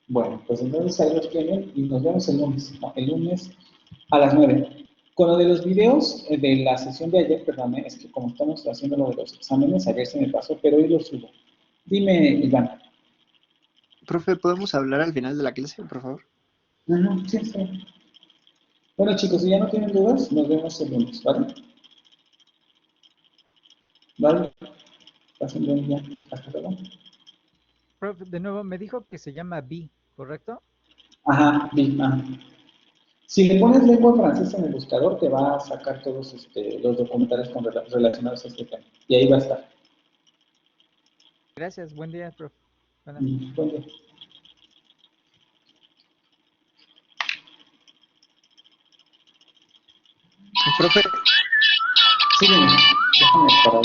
Bueno, pues entonces ahí los tienen y nos vemos el lunes, ¿no? El lunes a las 9. Con lo de los videos de la sesión de ayer, perdón, es que como estamos haciendo lo de los exámenes, ayer se me pasó, pero hoy los subo. Dime, Iván. Profe, ¿podemos hablar al final de la clase, por favor? Sí, sí. Bueno, chicos, si ya no tienen dudas, nos vemos el lunes, ¿vale? Vale. Pasen buen día. Hasta luego. Profe, de nuevo, me dijo que se llama Bi, ¿correcto? Ajá, bi, ajá. Si le pones lengua francesa en el buscador, te va a sacar todos los documentales relacionados a este tema. Y ahí va a estar. Gracias, buen día, profe. Buen día. Profe. Sígueme. Déjame parar.